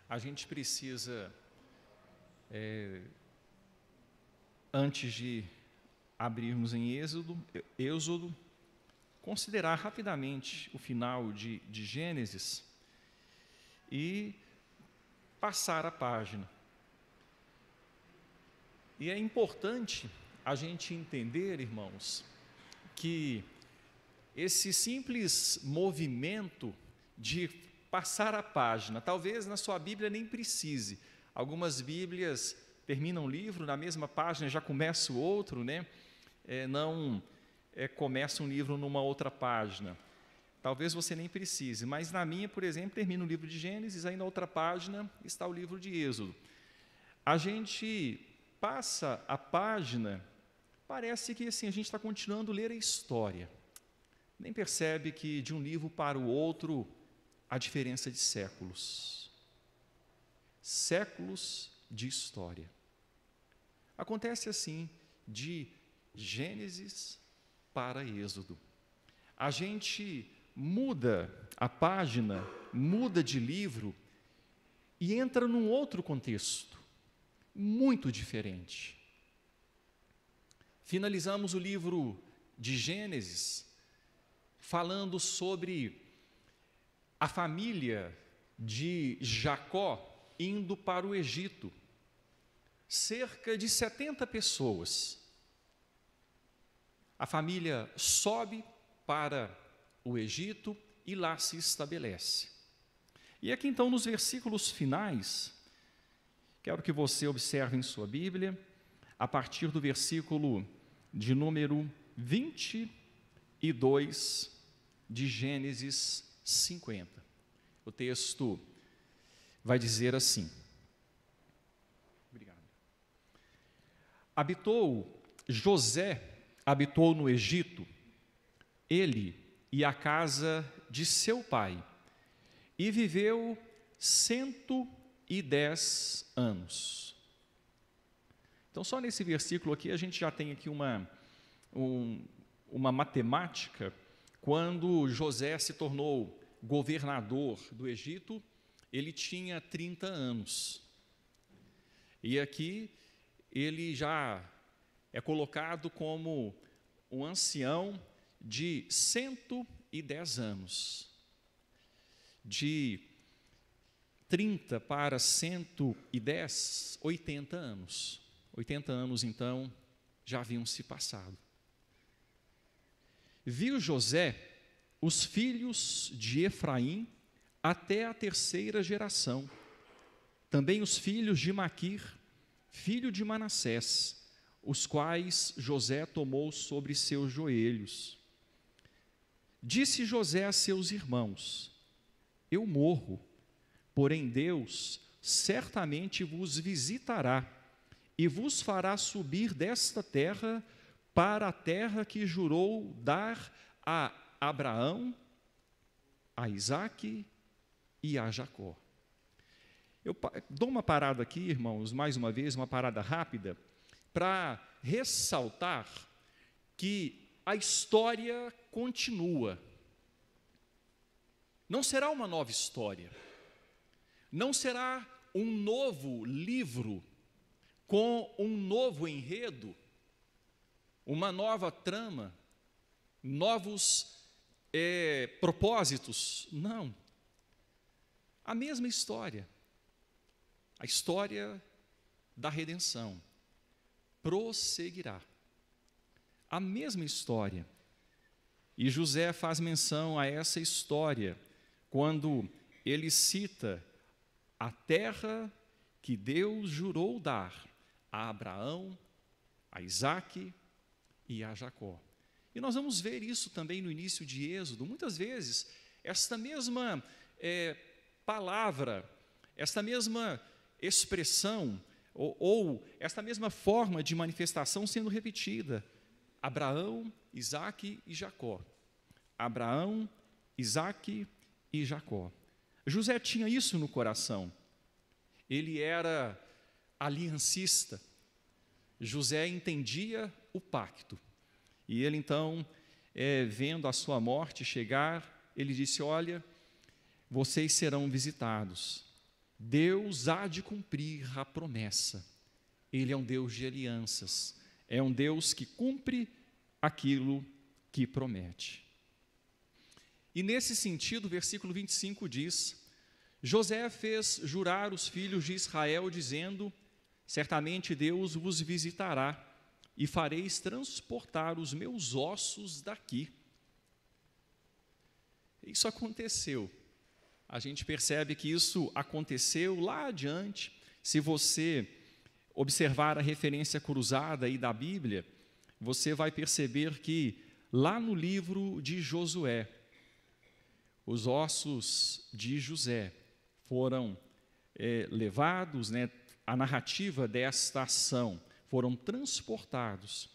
a gente precisa, antes de abrirmos em Êxodo, considerar rapidamente o final de Gênesis e passar a página. E é importante a gente entender, irmãos, que esse simples movimento de passar a página, talvez na sua Bíblia nem precise. Algumas Bíblias terminam o livro, na mesma página já começa o outro, né? Começa um livro numa outra página. Talvez você nem precise, mas na minha, por exemplo, termina o livro de Gênesis, aí na outra página está o livro de Êxodo. A gente passa a página, parece que assim, a gente está continuando a ler a história. Nem percebe que de um livro para o outro há diferença de séculos. Séculos de história. Acontece assim, de Gênesis para Êxodo. A gente muda a página, muda de livro e entra num outro contexto, muito diferente. Finalizamos o livro de Gênesis falando sobre a família de Jacó indo para o Egito. Cerca de 70 pessoas. A família sobe para o Egito e lá se estabelece. E aqui então nos versículos finais, quero que você observe em sua Bíblia, a partir do versículo de número 22 de Gênesis 50. O texto vai dizer assim: José habitou no Egito, ele e a casa de seu pai, e viveu 110 anos. Então, só nesse versículo aqui, a gente já tem aqui uma matemática. Quando José se tornou governador do Egito, ele tinha 30 anos. E aqui ele já é colocado como um ancião de 110 anos. De 30 para 110, 80 anos. 80 anos, então, já haviam se passado. Viu José os filhos de Efraim até a terceira geração, também os filhos de Maquir, filho de Manassés, os quais José tomou sobre seus joelhos. Disse José a seus irmãos: eu morro, porém Deus certamente vos visitará e vos fará subir desta terra para a terra que jurou dar a Abraão, a Isaque e a Jacó. Eu dou uma parada aqui, irmãos, mais uma vez, uma parada rápida, para ressaltar que a história continua. Não será uma nova história, não será um novo livro com um novo enredo, uma nova trama, novos propósitos. Não. A mesma história. A história da redenção prosseguirá. A mesma história. E José faz menção a essa história quando ele cita a terra que Deus jurou dar a Abraão, a Isaque e a Jacó. E nós vamos ver isso também no início de Êxodo. Muitas vezes, esta mesma palavra, esta mesma expressão, ou esta mesma forma de manifestação sendo repetida. Abraão, Isaque e Jacó. Abraão, Isaque e Jacó. José tinha isso no coração. Ele era aliancista. José entendia o pacto. E ele então, vendo a sua morte chegar, ele disse: olha, vocês serão visitados. Deus há de cumprir a promessa. Ele é um Deus de alianças, é um Deus que cumpre aquilo que promete. E nesse sentido, o versículo 25 diz: José fez jurar os filhos de Israel, dizendo: certamente Deus vos visitará, e fareis transportar os meus ossos daqui. Isso aconteceu. A gente percebe que isso aconteceu lá adiante. Se você observar a referência cruzada aí da Bíblia, você vai perceber que lá no livro de Josué, os ossos de José foram levados, a narrativa desta ação, foram transportados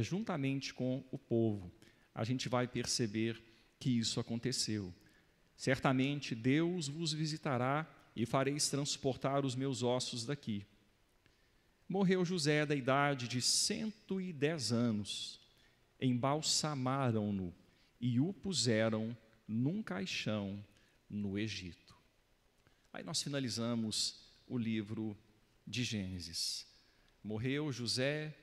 juntamente com o povo. A gente vai perceber que isso aconteceu. Certamente Deus vos visitará e fareis transportar os meus ossos daqui. Morreu José da idade de 110 anos. Embalsamaram-no e o puseram num caixão no Egito. Aí nós finalizamos o livro de Gênesis. Morreu José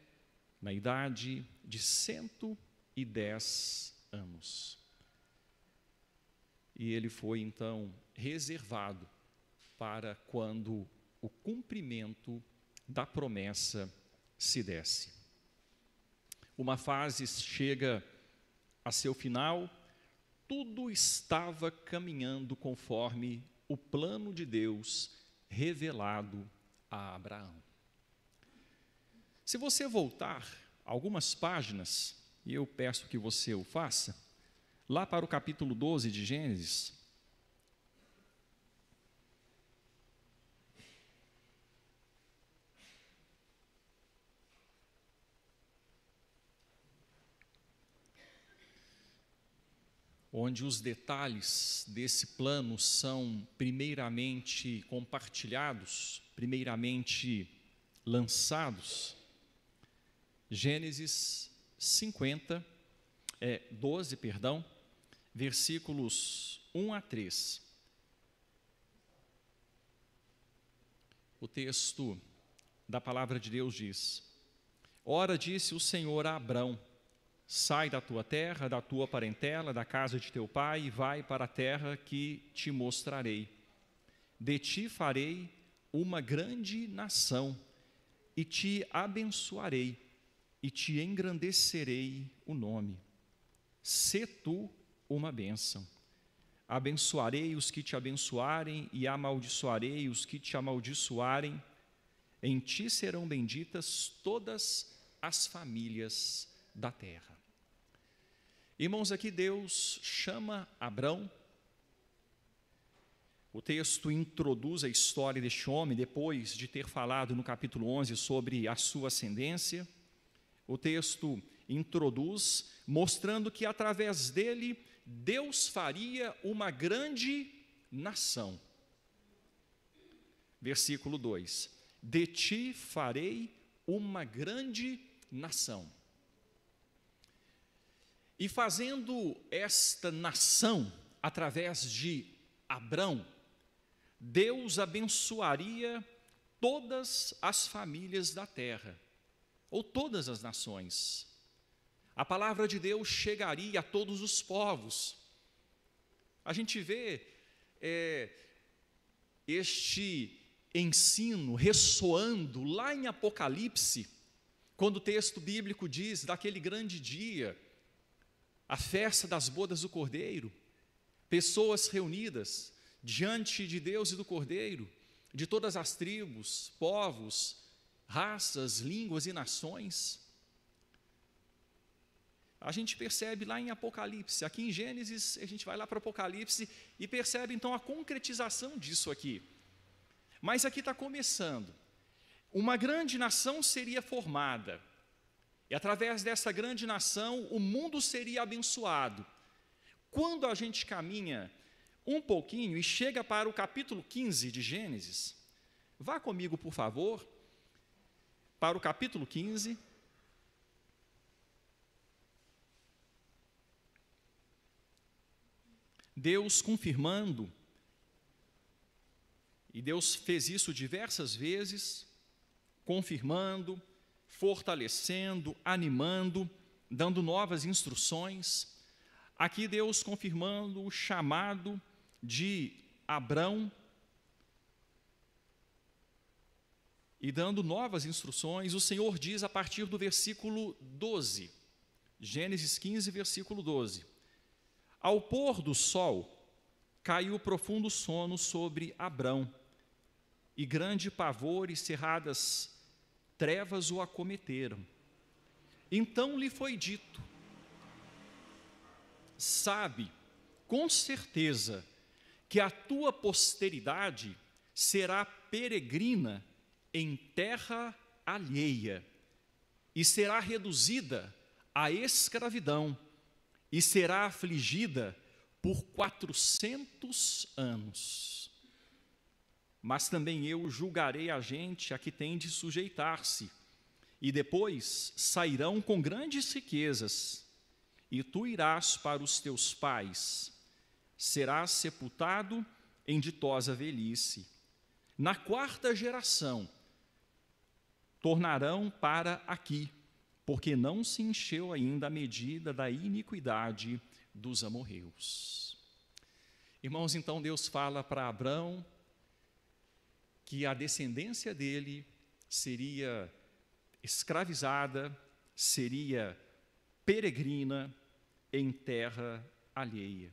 na idade de 110 anos. E ele foi, então, reservado para quando o cumprimento da promessa se desse. Uma fase chega a seu final, tudo estava caminhando conforme o plano de Deus revelado a Abraão. Se você voltar algumas páginas, e eu peço que você o faça, lá para o capítulo 12 de Gênesis, onde os detalhes desse plano são primeiramente compartilhados, primeiramente lançados. Gênesis 12, versículos 1 a 3. O texto da palavra de Deus diz: Ora, disse o Senhor a Abrão: sai da tua terra, da tua parentela, da casa de teu pai, e vai para a terra que te mostrarei. De ti farei uma grande nação, e te abençoarei, e te engrandecerei o nome. Sê tu uma bênção. Abençoarei os que te abençoarem, e amaldiçoarei os que te amaldiçoarem. Em ti serão benditas todas as famílias da terra. Irmãos, aqui Deus chama Abrão. O texto introduz a história deste homem, depois de ter falado no capítulo 11 sobre a sua ascendência. O texto introduz, mostrando que através dele, Deus faria uma grande nação. Versículo 2: de ti farei uma grande nação. E fazendo esta nação, através de Abrão, Deus abençoaria todas as famílias da terra, ou todas as nações. A palavra de Deus chegaria a todos os povos. A gente vê este ensino ressoando lá em Apocalipse, quando o texto bíblico diz daquele grande dia, a festa das bodas do Cordeiro, pessoas reunidas diante de Deus e do Cordeiro, de todas as tribos, povos, raças, línguas e nações. A gente percebe lá em Apocalipse, aqui em Gênesis, a gente vai lá para Apocalipse e percebe então a concretização disso aqui. Mas aqui está começando. Uma grande nação seria formada, e através dessa grande nação, o mundo seria abençoado. Quando a gente caminha um pouquinho e chega para o capítulo 15 de Gênesis, vá comigo, por favor, para o capítulo 15. Deus confirmando E Deus fez isso diversas vezes, confirmando, fortalecendo, animando, dando novas instruções. Aqui Deus confirmando o chamado de Abrão e dando novas instruções. O Senhor diz a partir do versículo 12, Gênesis 15, versículo 12: Ao pôr do sol, caiu profundo sono sobre Abrão, e grande pavor e cerradas trevas o acometeram. Então lhe foi dito: sabe, com certeza, que a tua posteridade será peregrina em terra alheia, e será reduzida à escravidão, e será afligida por 400 anos. Mas também eu julgarei a gente a que tem de sujeitar-se, e depois sairão com grandes riquezas, e tu irás para os teus pais, serás sepultado em ditosa velhice. Na 4ª geração, tornarão para aqui, porque não se encheu ainda a medida da iniquidade dos amorreus. Irmãos, então Deus fala para Abrão que a descendência dele seria escravizada, seria peregrina em terra alheia.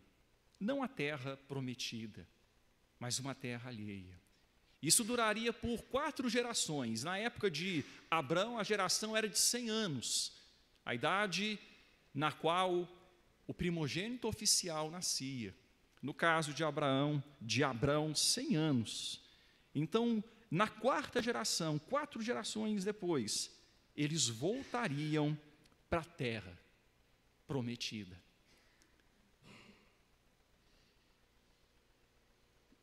Não a terra prometida, mas uma terra alheia. Isso duraria por 4 gerações. Na época de Abrão, a geração era de 100 anos, a idade na qual o primogênito oficial nascia. No caso de Abrão, 100 anos. Então, na 4ª geração, 4 gerações depois, eles voltariam para a terra prometida.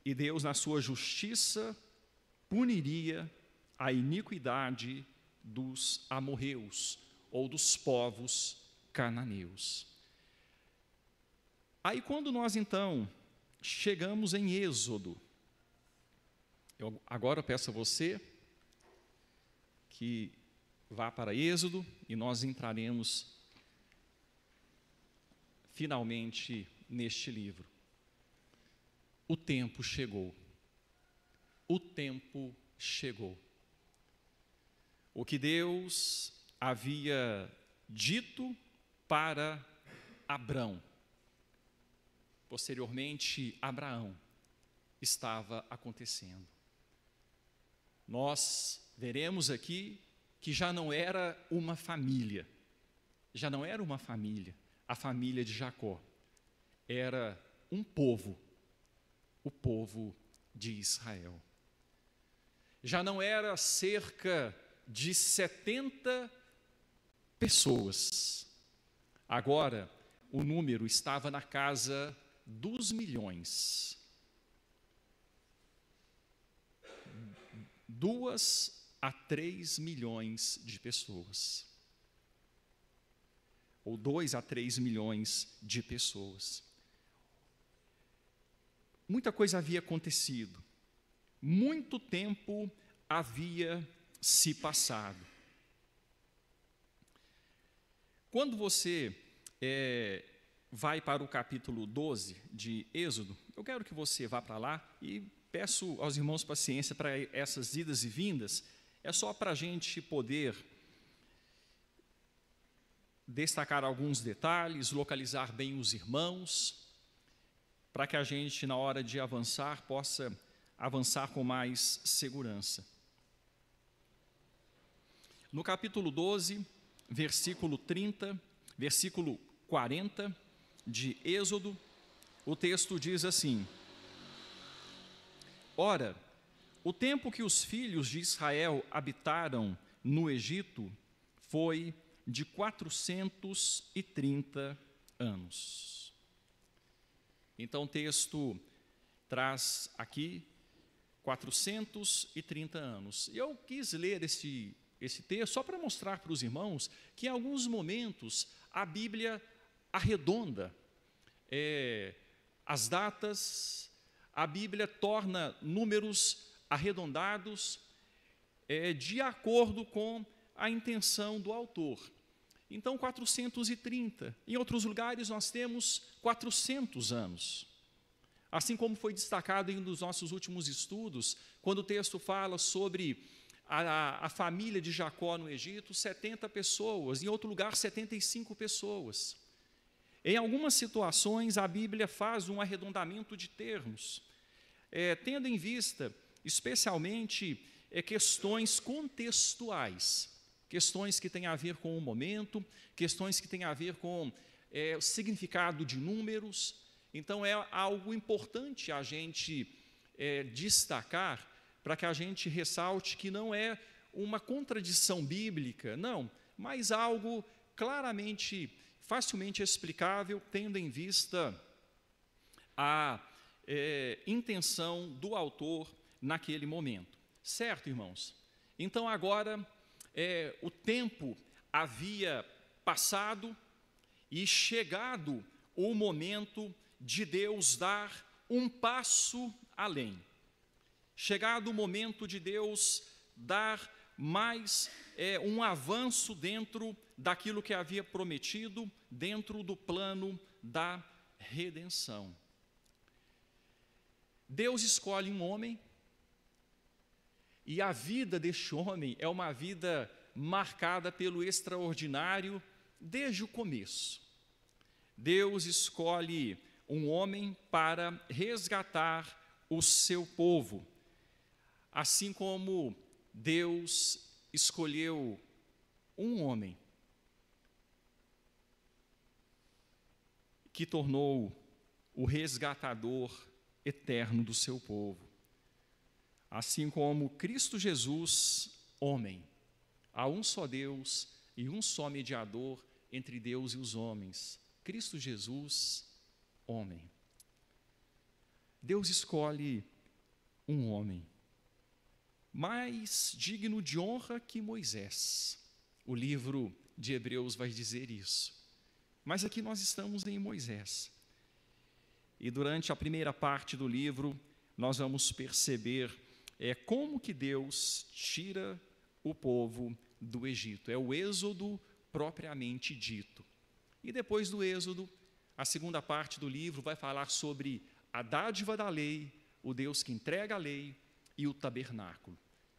E Deus, na sua justiça, puniria a iniquidade dos amorreus, ou dos povos cananeus. Aí, quando nós, então, chegamos em Êxodo, eu agora peço a você que vá para Êxodo, e nós entraremos finalmente neste livro. O tempo chegou. O tempo chegou. O que Deus havia dito para Abrão, posteriormente Abraão, estava acontecendo. Nós veremos aqui que já não era uma família, a família de Jacó, era um povo, o povo de Israel. Já não era cerca de 70 pessoas. Agora, o número estava na casa dos milhões. 2 a 3 milhões de pessoas. Ou 2 a 3 milhões de pessoas. Muita coisa havia acontecido. Muito tempo havia se passado. Quando você vai para o capítulo 12 de Êxodo, eu quero que você vá para lá e peço aos irmãos paciência para essas idas e vindas. É só para a gente poder destacar alguns detalhes, localizar bem os irmãos, para que a gente, na hora de avançar, possa avançar com mais segurança. No capítulo 12, versículo 30, versículo 40 de Êxodo, o texto diz assim: Ora, o tempo que os filhos de Israel habitaram no Egito foi de 430 anos. Então o texto traz aqui 430 anos. E eu quis ler esse texto só para mostrar para os irmãos que em alguns momentos a Bíblia arredonda as datas, a Bíblia torna números arredondados de acordo com a intenção do autor. Então, 430. Em outros lugares, nós temos 400 anos. Assim como foi destacado em um dos nossos últimos estudos, quando o texto fala sobre a família de Jacó no Egito, 70 pessoas, em outro lugar, 75 pessoas. Em algumas situações, a Bíblia faz um arredondamento de termos, tendo em vista, especialmente, questões contextuais, questões que têm a ver com o momento, questões que têm a ver com o significado de números. Então, é algo importante a gente destacar, para que a gente ressalte que não é uma contradição bíblica, não, mas algo claramente, facilmente explicável, tendo em vista a intenção do autor naquele momento. Certo, irmãos? Então, agora, o tempo havia passado e chegado o momento de Deus dar um passo além. Chegado o momento de Deus dar mais um avanço dentro daquilo que havia prometido, dentro do plano da redenção. Deus escolhe um homem, e a vida deste homem é uma vida marcada pelo extraordinário desde o começo. Deus escolhe um homem para resgatar o seu povo, assim como Deus escolheu um homem que tornou o resgatador eterno do seu povo. Assim como Cristo Jesus, homem, há um só Deus e um só mediador entre Deus e os homens. Cristo Jesus, homem. Deus escolhe um homem mais digno de honra que Moisés. O livro de Hebreus vai dizer isso. Mas aqui nós estamos em Moisés. E durante a primeira parte do livro, nós vamos perceber como que Deus tira o povo do Egito. É o êxodo propriamente dito. E depois do êxodo, a segunda parte do livro vai falar sobre a dádiva da lei, o Deus que entrega a lei e o tabernáculo.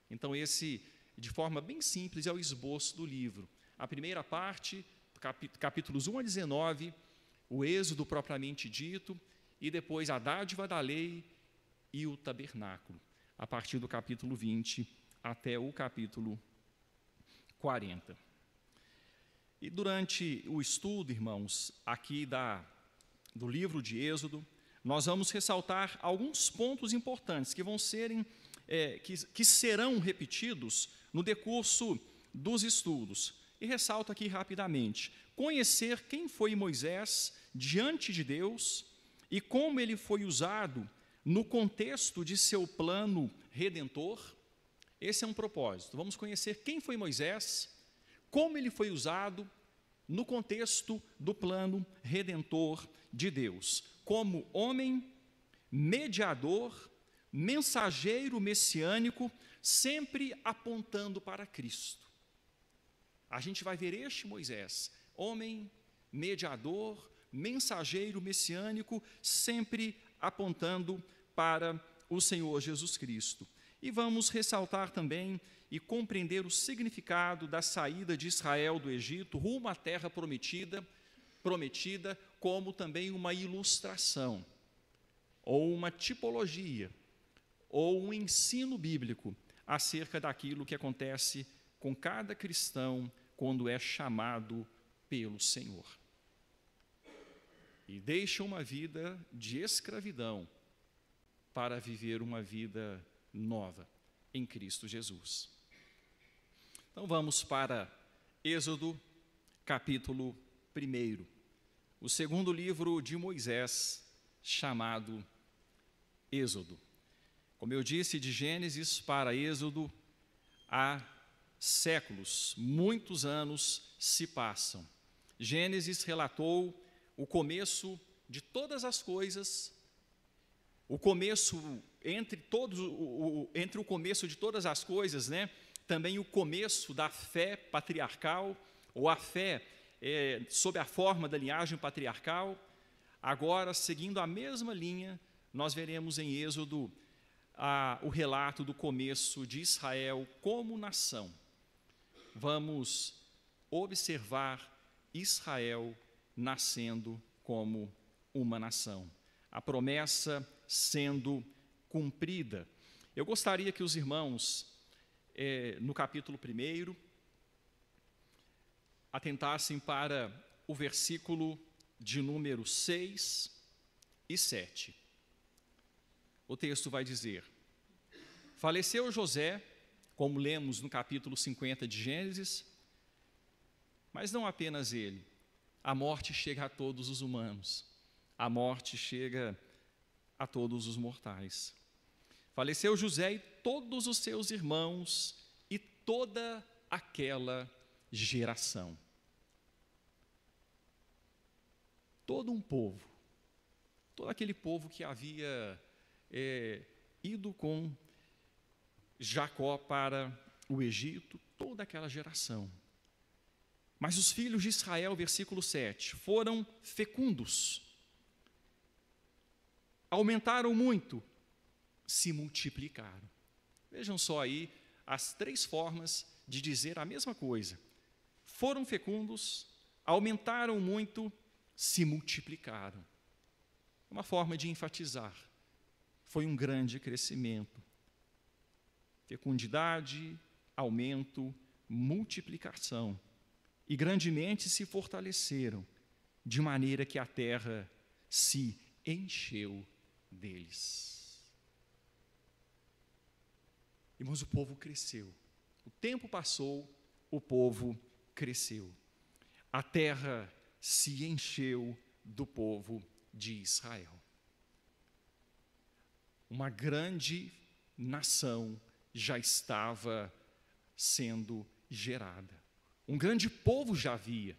Então, esse, de forma bem simples, é o esboço do livro. A primeira parte, capítulos 1 a 19, o êxodo propriamente dito, e depois a dádiva da lei e o tabernáculo, a partir do capítulo 20 até o capítulo 40. E durante o estudo, irmãos, aqui do livro de Êxodo, nós vamos ressaltar alguns pontos importantes que vão que serão repetidos no decurso dos estudos. E ressalto aqui rapidamente: conhecer quem foi Moisés diante de Deus e como ele foi usado no contexto de seu plano redentor. Esse é um propósito. Vamos conhecer quem foi Moisés, como ele foi usado no contexto do plano redentor de Deus, como homem, mediador, mensageiro messiânico, sempre apontando para Cristo. A gente vai ver este Moisés, homem, mediador, mensageiro messiânico, sempre apontando para o Senhor Jesus Cristo. E vamos ressaltar também e compreender o significado da saída de Israel do Egito rumo à terra prometida, como também uma ilustração, ou uma tipologia, ou um ensino bíblico acerca daquilo que acontece com cada cristão quando é chamado pelo Senhor. E deixa uma vida de escravidão para viver uma vida nova em Cristo Jesus. Então vamos para Êxodo, capítulo 1, o segundo livro de Moisés, chamado Êxodo. Como eu disse, de Gênesis para Êxodo, há séculos, muitos anos se passam. Gênesis relatou o começo de todas as coisas, o começo entre o começo de todas as coisas, né, também o começo da fé patriarcal, ou a fé sob a forma da linhagem patriarcal. Agora, seguindo a mesma linha, nós veremos em Êxodo o relato do começo de Israel como nação. Vamos observar Israel nascendo como uma nação, a promessa sendo cumprida. Eu gostaria que os irmãos, no capítulo 1, atentassem para o versículo de número 6 e 7. O texto vai dizer: faleceu José, como lemos no capítulo 50 de Gênesis, mas não apenas ele. A morte chega a todos os humanos, a morte chega a todos os mortais. Faleceu José e todos os seus irmãos e toda aquela geração. Todo um povo, todo aquele povo que havia ido com Jacó para o Egito, toda aquela geração. Mas os filhos de Israel, versículo 7, foram fecundos, aumentaram muito, se multiplicaram. Vejam só aí as 3 formas de dizer a mesma coisa. Foram fecundos, aumentaram muito, se multiplicaram. Uma forma de enfatizar. Foi um grande crescimento. Fecundidade, aumento, multiplicação. E grandemente se fortaleceram, de maneira que a terra se encheu deles. Irmãos, o povo cresceu. O tempo passou, o povo cresceu. A terra se encheu do povo de Israel. Uma grande nação já estava sendo gerada. Um grande povo já havia.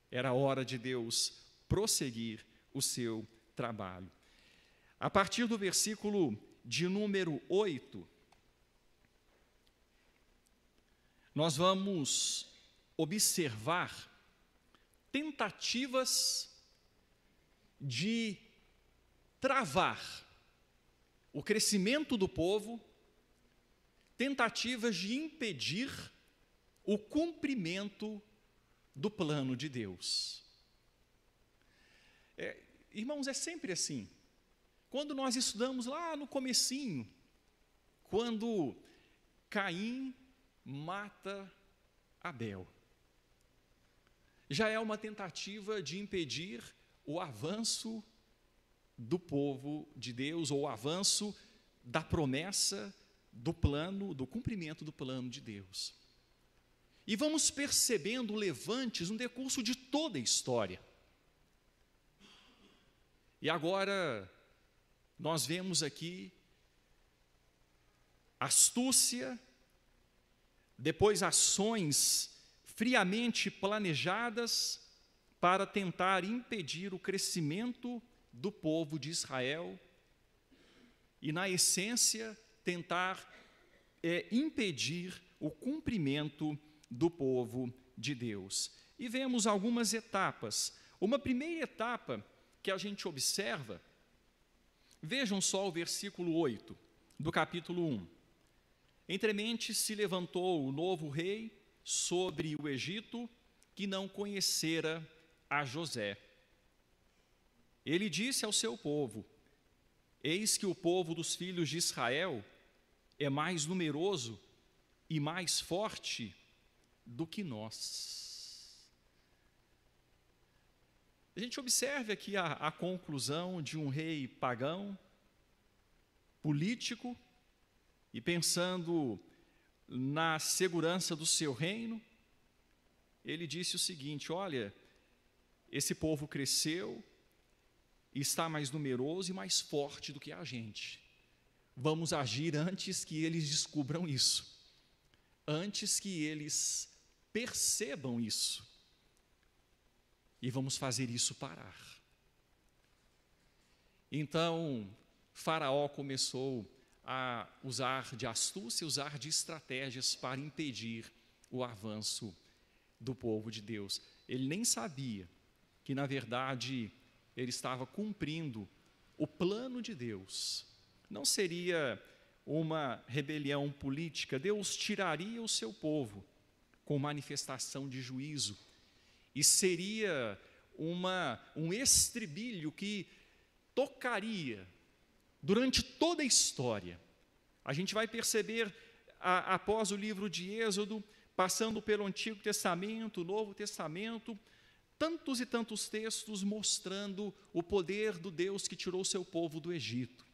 Era hora de Deus prosseguir o seu trabalho. A partir do versículo de número 8, nós vamos observar tentativas de travar o crescimento do povo, tentativas de impedir o cumprimento do plano de Deus. Irmãos, é sempre assim. Quando nós estudamos lá no comecinho, quando Caim mata Abel, já é uma tentativa de impedir o avanço do povo de Deus, ou o avanço da promessa do plano, do cumprimento do plano de Deus. E vamos percebendo levantes no decurso de toda a história. E agora nós vemos aqui astúcia, depois ações friamente planejadas para tentar impedir o crescimento do povo de Israel e, na essência, tentar impedir o cumprimento do povo de Deus. E vemos algumas etapas. Uma primeira etapa que a gente observa, vejam só o versículo 8 do capítulo 1. Entremente se levantou o novo rei sobre o Egito, que não conhecera a José. Ele disse ao seu povo: eis que o povo dos filhos de Israel é mais numeroso e mais forte do que nós. A gente observa aqui a conclusão de um rei pagão, político, e pensando na segurança do seu reino, ele disse o seguinte: olha, esse povo cresceu, está mais numeroso e mais forte do que a gente. Vamos agir antes que eles descubram isso, antes que eles percebam isso, e vamos fazer isso parar. Então, Faraó começou a usar de astúcia, usar de estratégias para impedir o avanço do povo de Deus. Ele nem sabia que, na verdade, ele estava cumprindo o plano de Deus. Não seria uma rebelião política, Deus tiraria o seu povo com manifestação de juízo, e seria um estribilho que tocaria durante toda a história. A gente vai perceber, após o livro de Êxodo, passando pelo Antigo Testamento, o Novo Testamento, tantos e tantos textos mostrando o poder do Deus que tirou o seu povo do Egito.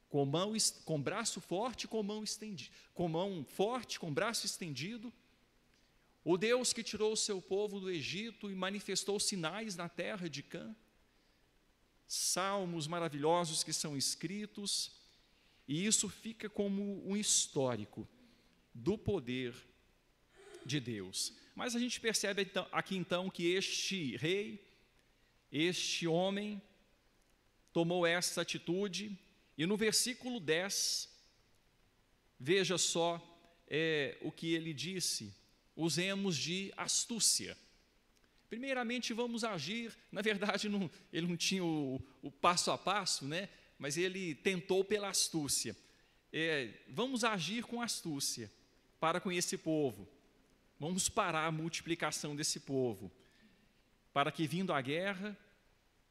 Com braço forte, com mão estendida, com mão forte, com braço estendido, o Deus que tirou o seu povo do Egito e manifestou sinais na terra de Cã, salmos maravilhosos que são escritos, e isso fica como um histórico do poder de Deus. Mas a gente percebe aqui então que este rei, este homem, tomou essa atitude, e no versículo 10, veja só o que ele disse: usemos de astúcia. Primeiramente, vamos agir, na verdade, ele não tinha o passo a passo, né? Mas ele tentou pela astúcia. Vamos agir com astúcia para com esse povo. Vamos parar a multiplicação desse povo, para que, vindo a guerra,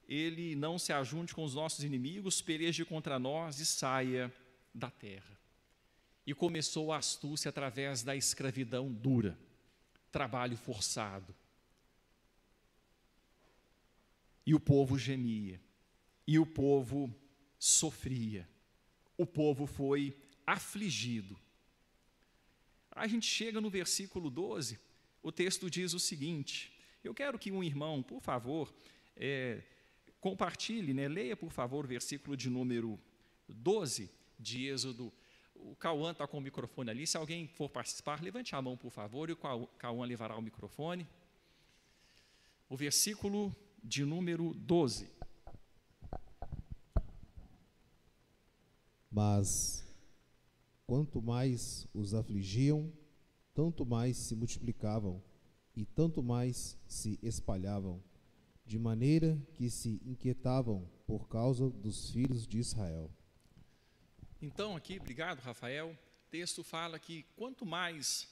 ele não se ajunte com os nossos inimigos, peleje contra nós e saia da terra. E começou a astúcia através da escravidão dura, trabalho forçado. E o povo gemia, e o povo sofria, o povo foi afligido. A gente chega no versículo 12, o texto diz o seguinte, eu quero que um irmão, por favor, compartilhe, leia, por favor, o versículo de número 12 de Êxodo. O Cauã está com o microfone ali, se alguém for participar, levante a mão, por favor, e o Cauã levará o microfone. O versículo de número 12. Mas, quanto mais os afligiam, tanto mais se multiplicavam, e tanto mais se espalhavam, de maneira que se inquietavam por causa dos filhos de Israel. Então, aqui, obrigado, Rafael, o texto fala que quanto mais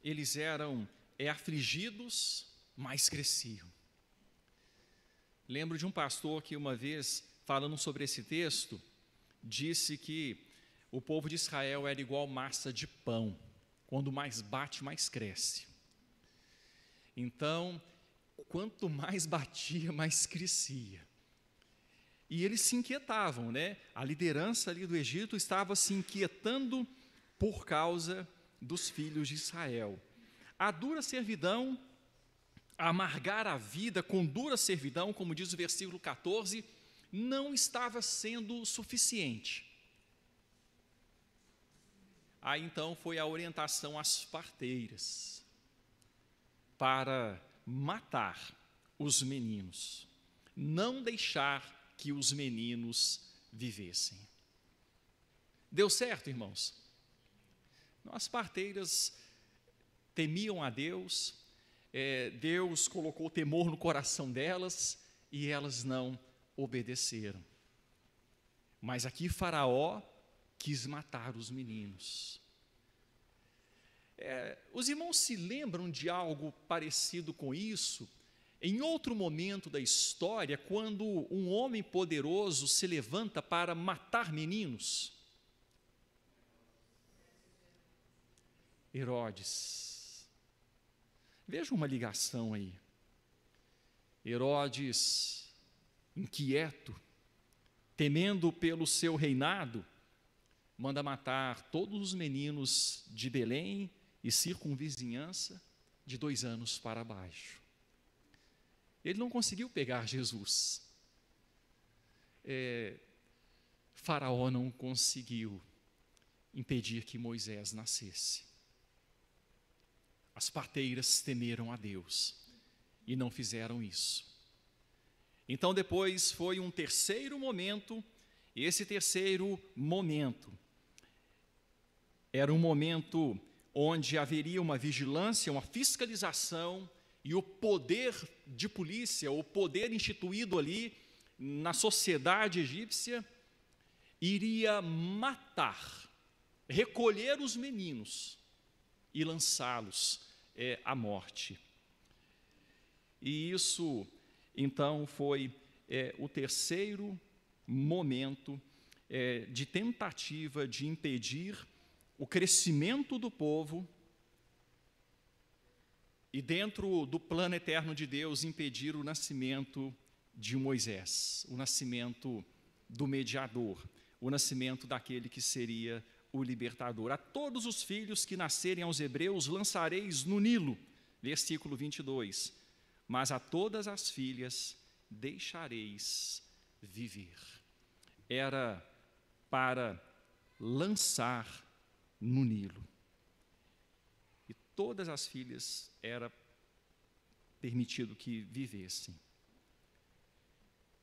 eles eram afligidos, mais cresciam. Lembro de um pastor que uma vez, falando sobre esse texto, disse que o povo de Israel era igual massa de pão, quando mais bate, mais cresce. Então, quanto mais batia, mais crescia. E eles se inquietavam, A liderança ali do Egito estava se inquietando por causa dos filhos de Israel. A dura servidão, amargar a vida com dura servidão, como diz o versículo 14, não estava sendo suficiente. Aí então foi a orientação às parteiras para matar os meninos, não deixar que os meninos vivessem. Deu certo, irmãos? As parteiras temiam a Deus, Deus colocou temor no coração delas e elas não obedeceram. Mas aqui Faraó quis matar os meninos. Os irmãos se lembram de algo parecido com isso? Em outro momento da história, quando um homem poderoso se levanta para matar meninos? Herodes. Veja uma ligação aí. Herodes, inquieto, temendo pelo seu reinado, manda matar todos os meninos de Belém e circunvizinhança de 2 anos para baixo. Ele não conseguiu pegar Jesus. Faraó não conseguiu impedir que Moisés nascesse. As parteiras temeram a Deus e não fizeram isso. Então depois foi um terceiro momento E esse terceiro momento era um momento onde haveria uma vigilância, uma fiscalização, e o poder de polícia, o poder instituído ali na sociedade egípcia, iria matar, recolher os meninos e lançá-los à morte. E isso, então, foi o terceiro momento de tentativa de impedir o crescimento do povo e, dentro do plano eterno de Deus, impedir o nascimento de Moisés, o nascimento do mediador, o nascimento daquele que seria o libertador. A todos os filhos que nascerem aos hebreus lançareis no Nilo, versículo 22, mas a todas as filhas deixareis viver. Era para lançar no Nilo. E todas as filhas era permitido que vivessem.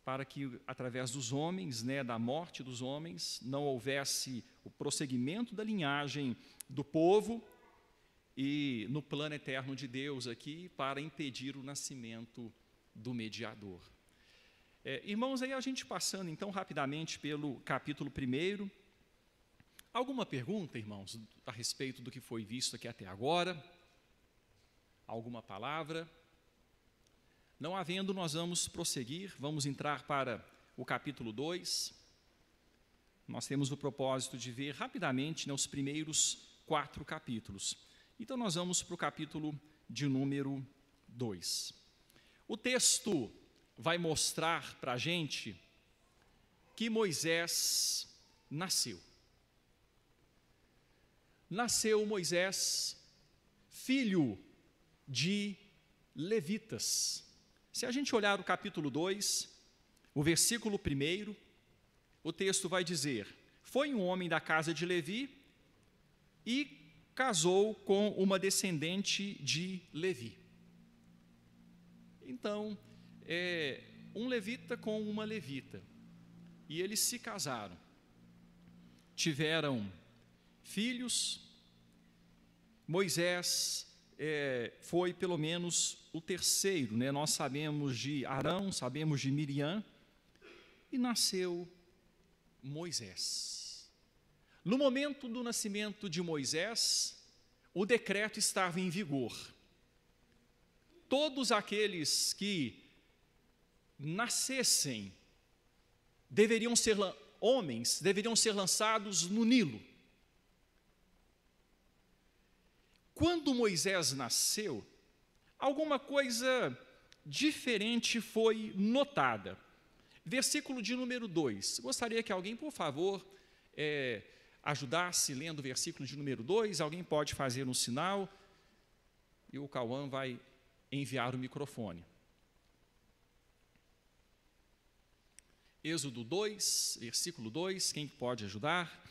Para que, através dos homens, da morte dos homens, não houvesse o prosseguimento da linhagem do povo e no plano eterno de Deus aqui, para impedir o nascimento do mediador. Irmãos, aí a gente passando então rapidamente pelo capítulo 1. Alguma pergunta, irmãos, a respeito do que foi visto aqui até agora? Alguma palavra? Não havendo, nós vamos prosseguir, vamos entrar para o capítulo 2. Nós temos o propósito de ver rapidamente os primeiros 4 capítulos. Então, nós vamos para o capítulo de número 2. O texto vai mostrar para a gente que Moisés nasceu. Nasceu Moisés, filho de levitas. Se a gente olhar o capítulo 2, o versículo 1, o texto vai dizer: foi um homem da casa de Levi e casou com uma descendente de Levi. Então, um levita com uma levita, e eles se casaram, tiveram filhos. Moisés foi pelo menos o terceiro, Nós sabemos de Arão, sabemos de Miriam, e nasceu Moisés. No momento do nascimento de Moisés, o decreto estava em vigor. Todos aqueles que nascessem deveriam ser homens, deveriam ser lançados no Nilo. Quando Moisés nasceu, alguma coisa diferente foi notada. Versículo de número 2. Gostaria que alguém, por favor, ajudasse lendo o versículo de número 2. Alguém pode fazer um sinal e o Cauã vai enviar o microfone. Êxodo 2, versículo 2, quem pode ajudar?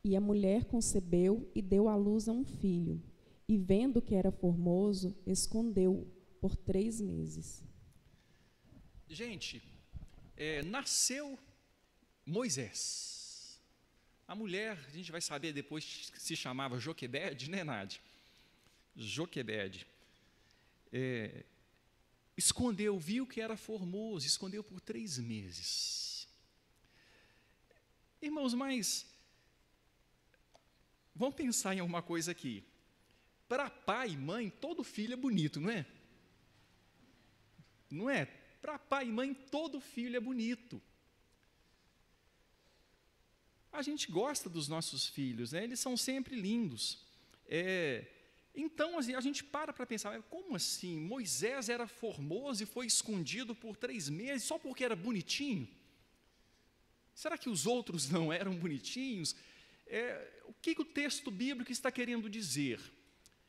E a mulher concebeu e deu à luz a um filho, e vendo que era formoso, escondeu-o por 3 meses. Gente, nasceu Moisés. A mulher, a gente vai saber depois que se chamava Joquebede, Nádia? Joquebede. Escondeu, viu que era formoso, escondeu por 3 meses. Irmãos, mas vamos pensar em alguma coisa aqui. Para pai e mãe, todo filho é bonito, não é? Não é? Para pai e mãe, todo filho é bonito. A gente gosta dos nossos filhos, eles são sempre lindos. Então, a gente para pensar, como assim? Moisés era formoso e foi escondido por 3 meses só porque era bonitinho? Será que os outros não eram bonitinhos? O que o texto bíblico está querendo dizer?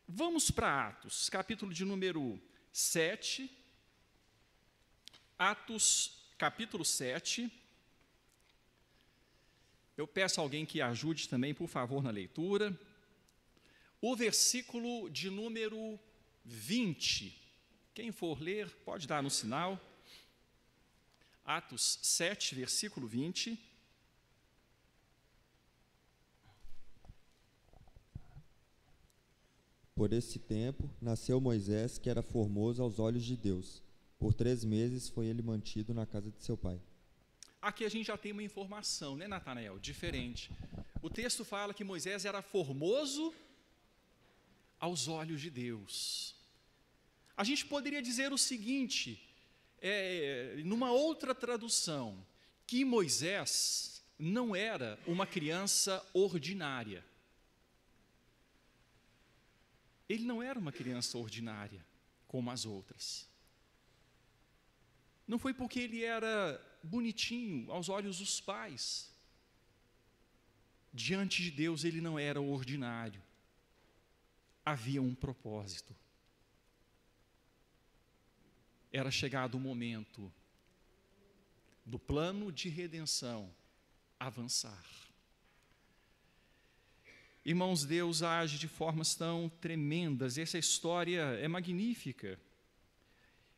Vamos para Atos, capítulo de número 7. Atos, capítulo 7. Eu peço a alguém que ajude também, por favor, na leitura. o versículo de número 20. Quem for ler, pode dar no sinal. Atos 7, versículo 20. Por esse tempo, nasceu Moisés, que era formoso aos olhos de Deus. Por 3 meses foi ele mantido na casa de seu pai. Aqui a gente já tem uma informação, né, Natanael? Diferente. O texto fala que Moisés era formoso aos olhos de Deus. A gente poderia dizer o seguinte, numa outra tradução, que Moisés não era uma criança ordinária. Ele não era uma criança ordinária, como as outras. Não foi porque ele era bonitinho aos olhos dos pais. Diante de Deus ele não era ordinário. Havia um propósito. Era chegado o momento do plano de redenção avançar. Irmãos, Deus age de formas tão tremendas, essa história é magnífica.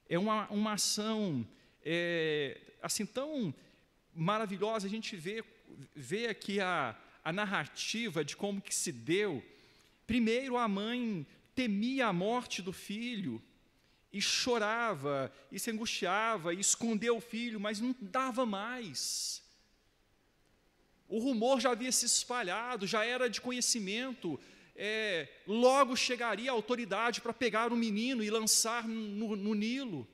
É uma ação assim tão maravilhosa, a gente vê aqui a narrativa de como que se deu. Primeiro a mãe temia a morte do filho, e chorava, e se angustiava, e escondeu o filho, mas não dava mais. O rumor já havia se espalhado, já era de conhecimento, logo chegaria a autoridade para pegar o menino e lançar no Nilo.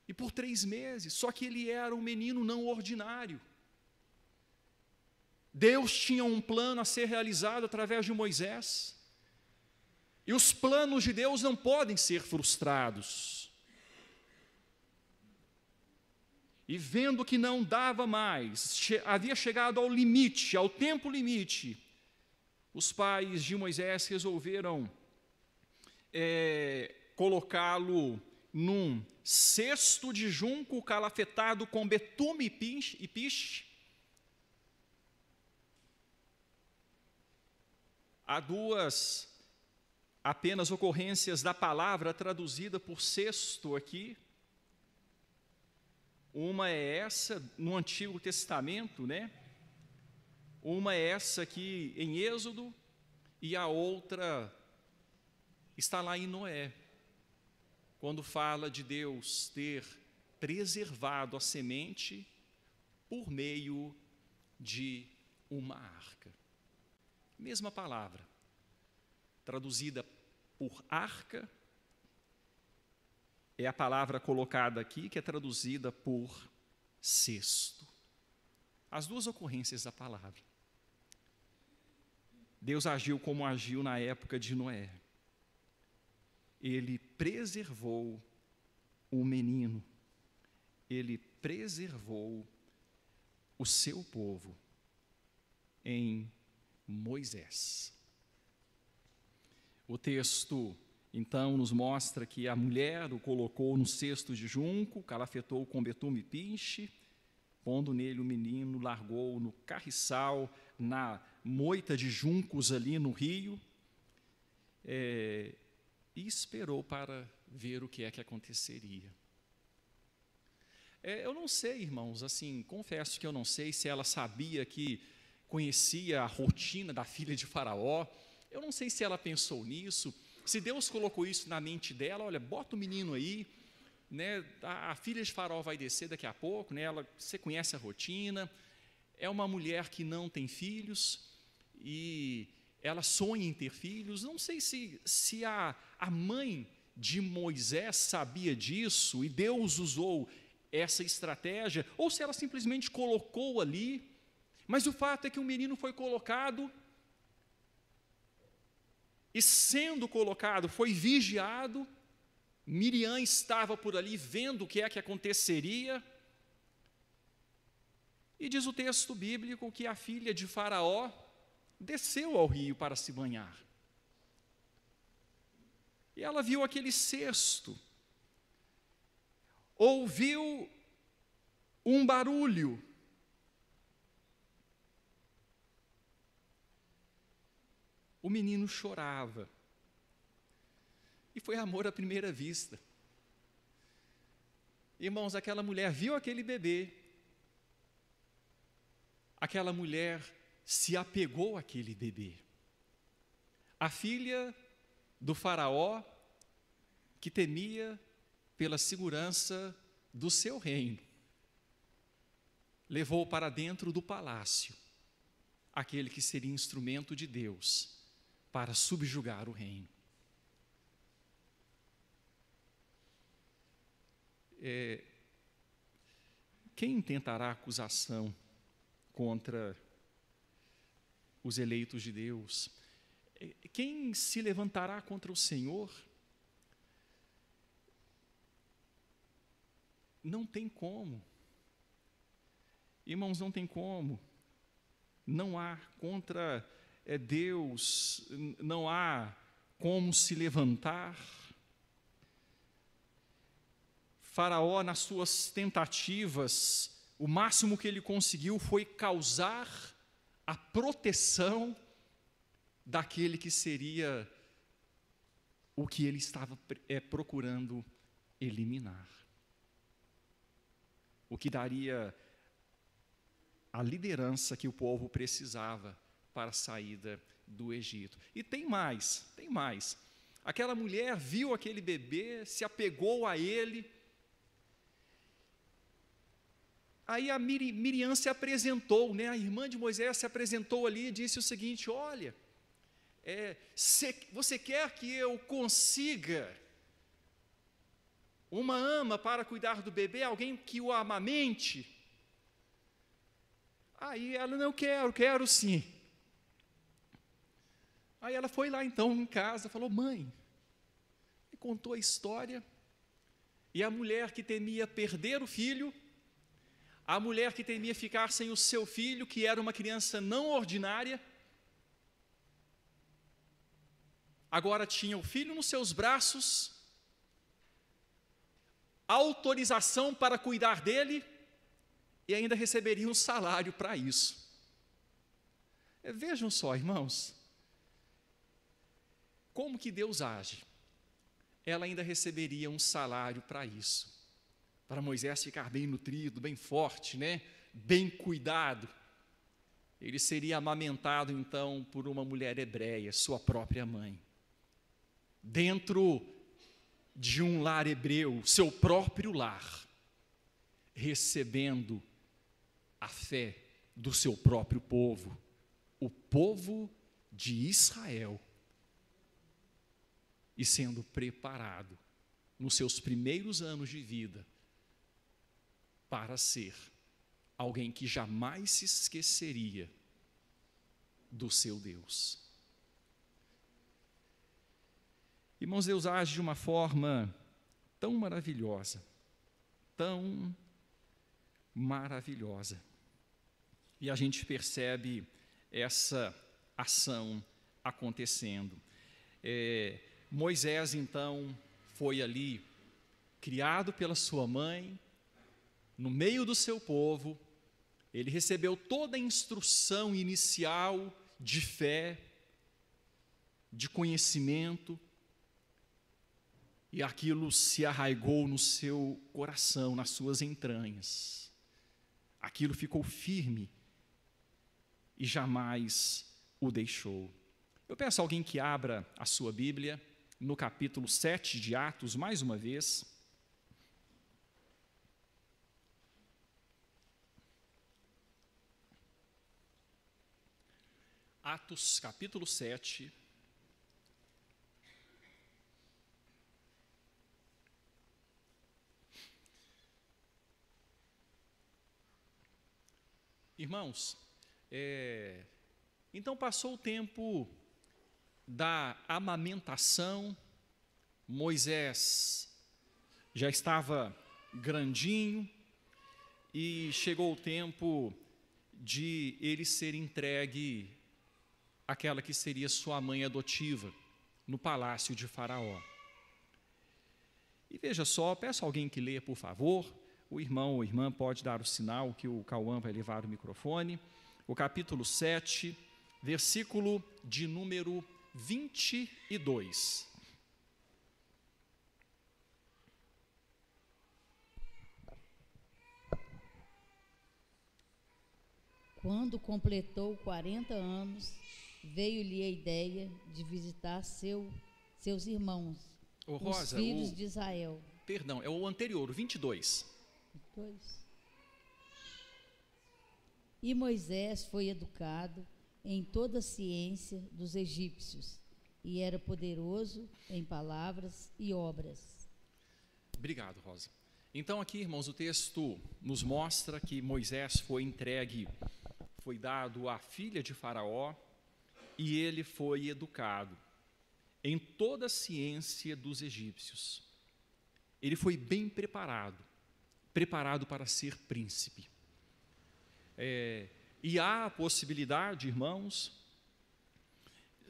E por 3 meses, só que ele era um menino não ordinário. Deus tinha um plano a ser realizado através de Moisés. E os planos de Deus não podem ser frustrados. E vendo que não dava mais, havia chegado ao limite, ao tempo limite, os pais de Moisés resolveram colocá-lo num cesto de junco calafetado com betume e piche. Há 2 apenas ocorrências da palavra traduzida por cesto aqui. Uma é essa no Antigo Testamento, né? Uma é essa aqui em Êxodo, e a outra está lá em Noé, quando fala de Deus ter preservado a semente por meio de uma arca. Mesma palavra, traduzida por arca, é a palavra colocada aqui, que é traduzida por cesto. As 2 ocorrências da palavra. Deus agiu como agiu na época de Noé. Ele preservou o menino, ele preservou o seu povo em Moisés. O texto, então, nos mostra que a mulher o colocou no cesto de junco, calafetou com betume e piche, pondo nele o menino, largou no carriçal, na moita de juncos ali no rio, e esperou para ver o que é que aconteceria. Eu não sei, irmãos, assim, confesso que eu não sei se ela sabia que conhecia a rotina da filha de Faraó. Eu não sei se ela pensou nisso, se Deus colocou isso na mente dela. Olha, bota o menino aí, né? A filha de Faraó vai descer daqui a pouco, né? Você conhece a rotina, é uma mulher que não tem filhos, e ela sonha em ter filhos. Não sei se a mãe de Moisés sabia disso, e Deus usou essa estratégia, ou se ela simplesmente colocou ali, mas o fato é que o menino foi colocado, e sendo colocado, foi vigiado. Miriam estava por ali vendo o que é que aconteceria, e diz o texto bíblico que a filha de Faraó desceu ao rio para se banhar. E ela viu aquele cesto, ouviu um barulho, o menino chorava. E foi amor à primeira vista. Irmãos, aquela mulher viu aquele bebê, aquela mulher se apegou àquele bebê. A filha do faraó, que temia pela segurança do seu reino, levou para dentro do palácio aquele que seria instrumento de Deus para subjugar o reino. Quem intentará acusação contra os eleitos de Deus? Quem se levantará contra o Senhor? Não tem como. Irmãos, não tem como. Não há contra Deus, não há como se levantar. Faraó, nas suas tentativas, o máximo que ele conseguiu foi causar a proteção daquele que seria o que ele estava procurando eliminar. O que daria a liderança que o povo precisava para a saída do Egito. E tem mais. Aquela mulher viu aquele bebê, se apegou a ele. Aí a Miriam se apresentou, né? A irmã de Moisés se apresentou ali e disse o seguinte: olha, você quer que eu consiga uma ama para cuidar do bebê, alguém que o amamente? Aí ela: não, quero sim. Aí ela foi lá então em casa, falou: mãe, e contou a história. E a mulher que temia perder o filho, a mulher que temia ficar sem o seu filho, que era uma criança não ordinária, agora tinha o filho nos seus braços, autorização para cuidar dele e ainda receberia um salário para isso. Vejam só, irmãos, como que Deus age. Ela ainda receberia um salário para isso, para Moisés ficar bem nutrido, bem forte, né? Bem cuidado. Ele seria amamentado então por uma mulher hebreia, sua própria mãe, dentro de um lar hebreu, seu próprio lar, recebendo a fé do seu próprio povo, o povo de Israel, e sendo preparado nos seus primeiros anos de vida para ser alguém que jamais se esqueceria do seu Deus. Irmãos, Deus age de uma forma tão maravilhosa, tão maravilhosa. E a gente percebe essa ação acontecendo. Moisés, então, foi ali, criado pela sua mãe, no meio do seu povo. Ele recebeu toda a instrução inicial de fé, de conhecimento, e aquilo se arraigou no seu coração, nas suas entranhas. Aquilo ficou firme e jamais o deixou. Eu peço a alguém que abra a sua Bíblia no capítulo 7 de Atos, mais uma vez. Atos, capítulo 7. Irmãos, então passou o tempo da amamentação. Moisés já estava grandinho e chegou o tempo de ele ser entregue àquela que seria sua mãe adotiva, no palácio de Faraó. E veja só, peço a alguém que leia, por favor. O irmão ou a irmã pode dar o sinal que o Cauã vai levar o microfone. O capítulo 7, versículo de número 22. Quando completou 40 anos, veio-lhe a ideia de visitar seus irmãos, Rosa, os filhos de Israel. Perdão, é o anterior, o 22. E Moisés foi educado em toda a ciência dos egípcios, e era poderoso em palavras e obras. Obrigado, Rosa. Então aqui, irmãos, o texto nos mostra que Moisés foi dado à filha de Faraó, e ele foi educado em toda a ciência dos egípcios. Ele foi bem preparado para ser príncipe. E há a possibilidade, irmãos,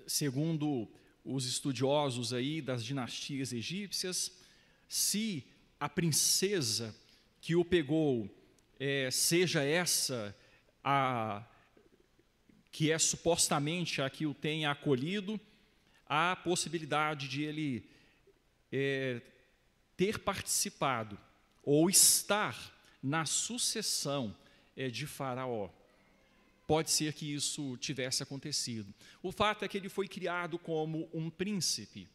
segundo os estudiosos aí das dinastias egípcias, se a princesa que o pegou seja essa que é supostamente a que o tenha acolhido, há a possibilidade de ele ter participado ou estar na sucessão de Faraó. Pode ser que isso tivesse acontecido. O fato é que ele foi criado como um príncipe,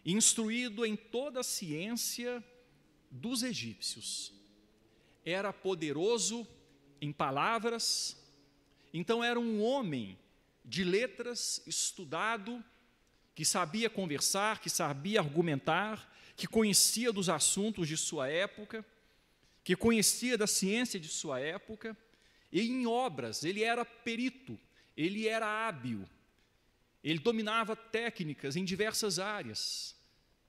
instruído em toda a ciência dos egípcios. Era poderoso em palavras, então era um homem de letras, estudado, que sabia conversar, que sabia argumentar, que conhecia dos assuntos de sua época, que conhecia da ciência de sua época, e em obras, ele era perito, ele era hábil, ele dominava técnicas em diversas áreas,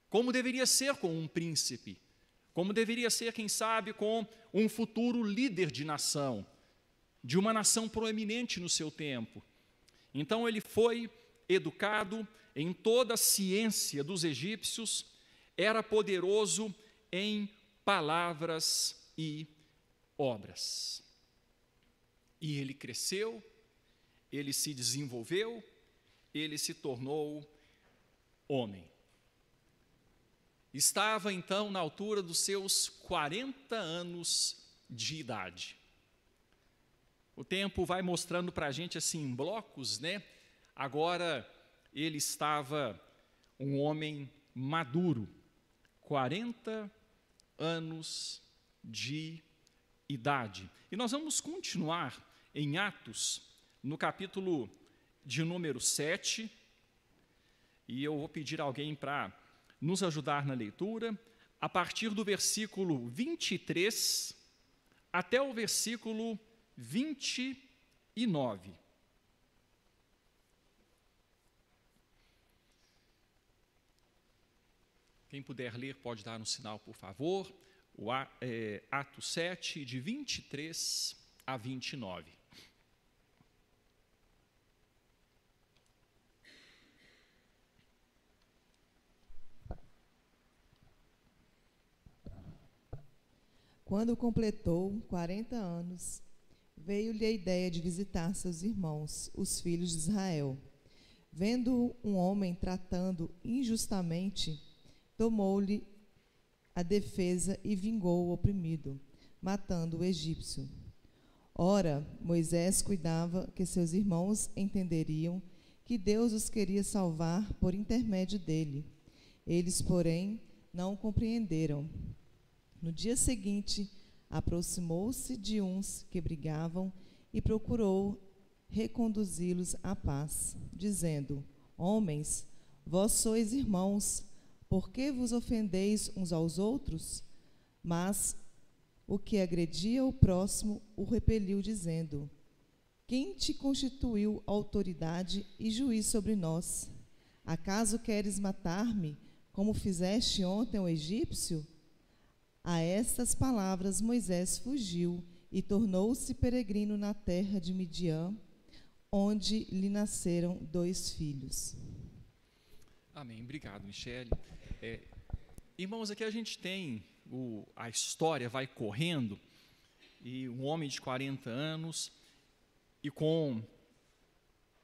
como deveria ser com um príncipe, como deveria ser, quem sabe, com um futuro líder de nação, de uma nação proeminente no seu tempo. Então ele foi educado em toda a ciência dos egípcios, era poderoso em palavras e obras. E ele cresceu, ele se desenvolveu, ele se tornou homem. Estava então na altura dos seus 40 anos de idade. O tempo vai mostrando para a gente assim em blocos, né? Agora ele estava um homem maduro, 40 anos de idade. E nós vamos continuar em Atos, no capítulo de número 7, e eu vou pedir a alguém para nos ajudar na leitura, a partir do versículo 23 até o versículo 29. Quem puder ler pode dar um sinal, por favor. Atos 7, de 23 a 29. Quando completou 40 anos, veio-lhe a ideia de visitar seus irmãos, os filhos de Israel. Vendo um homem tratando injustamente, tomou-lhe a defesa e vingou o oprimido, matando o egípcio. Ora, Moisés cuidava que seus irmãos entenderiam que Deus os queria salvar por intermédio dele. Eles, porém, não o compreenderam. No dia seguinte, aproximou-se de uns que brigavam e procurou reconduzi-los à paz, dizendo: Homens, vós sois irmãos, por que vos ofendeis uns aos outros? Mas o que agredia o próximo o repeliu, dizendo: Quem te constituiu autoridade e juiz sobre nós? Acaso queres matar-me, como fizeste ontem ao egípcio? A estas palavras Moisés fugiu e tornou-se peregrino na terra de Midian, onde lhe nasceram 2 filhos. Amém. Obrigado, Michele. Irmãos, aqui a gente tem a história vai correndo, e um homem de 40 anos e com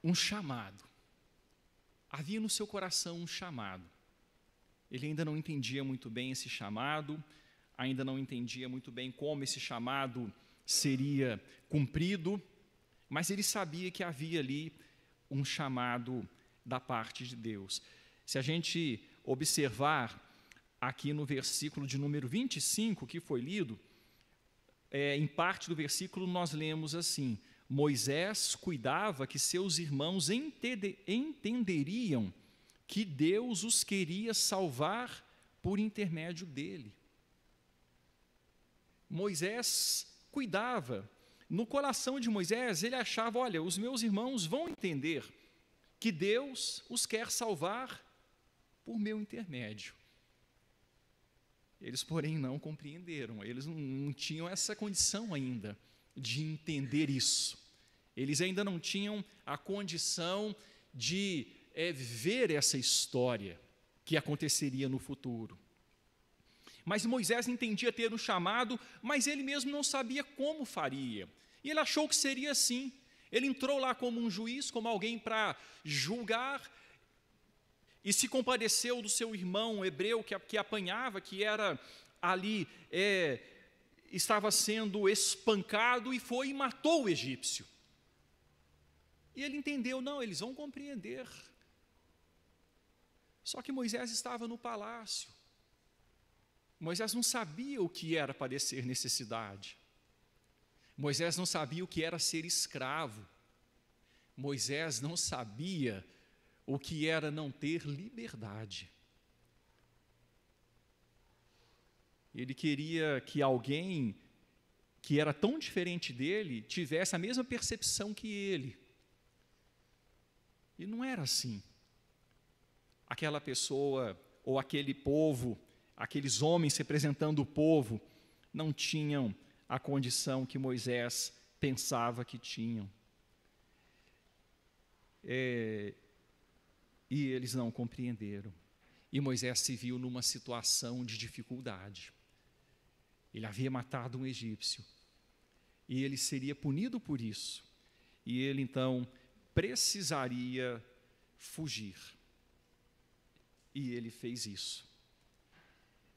um chamado. Havia no seu coração um chamado. Ele ainda não entendia muito bem esse chamado, ainda não entendia muito bem como esse chamado seria cumprido, mas ele sabia que havia ali um chamado da parte de Deus. Se a gente observar aqui no versículo de número 25, que foi lido, em parte do versículo nós lemos assim: Moisés cuidava que seus irmãos entenderiam que Deus os queria salvar por intermédio dele. Moisés cuidava. No coração de Moisés, ele achava: olha, os meus irmãos vão entender que Deus os quer salvar por meu intermédio. Eles, porém, não compreenderam, eles não tinham essa condição ainda de entender isso. Eles ainda não tinham a condição de ver essa história que aconteceria no futuro. Mas Moisés entendia ter um chamado, mas ele mesmo não sabia como faria. E ele achou que seria assim. Ele entrou lá como um juiz, como alguém para julgar, e se compadeceu do seu irmão hebreu que apanhava, que era ali, estava sendo espancado, e foi e matou o egípcio. E ele entendeu: não, eles vão compreender. Só que Moisés estava no palácio. Moisés não sabia o que era padecer necessidade. Moisés não sabia o que era ser escravo. Moisés não sabia o que era não ter liberdade. Ele queria que alguém que era tão diferente dele tivesse a mesma percepção que ele. E não era assim. Aquela pessoa ou aquele povo, aqueles homens representando o povo, não tinham a condição que Moisés pensava que tinham. E eles não compreenderam. E Moisés se viu numa situação de dificuldade. Ele havia matado um egípcio. E ele seria punido por isso. E ele, então, precisaria fugir. E ele fez isso.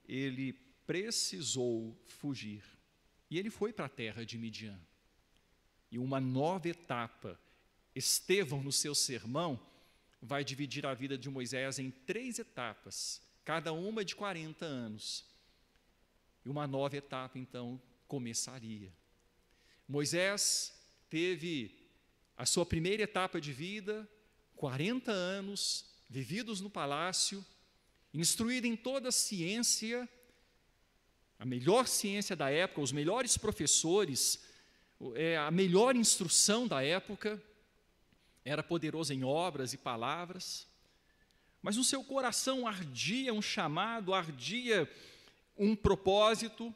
Ele precisou fugir. E ele foi para a terra de Midian. E uma nova etapa. Estevão, no seu sermão, vai dividir a vida de Moisés em 3 etapas, cada uma de 40 anos. E uma nova etapa, então, começaria. Moisés teve a sua primeira etapa de vida, 40 anos, vividos no palácio, instruído em toda a ciência, a melhor ciência da época, os melhores professores, a melhor instrução da época. Era poderoso em obras e palavras, mas no seu coração ardia um chamado, ardia um propósito.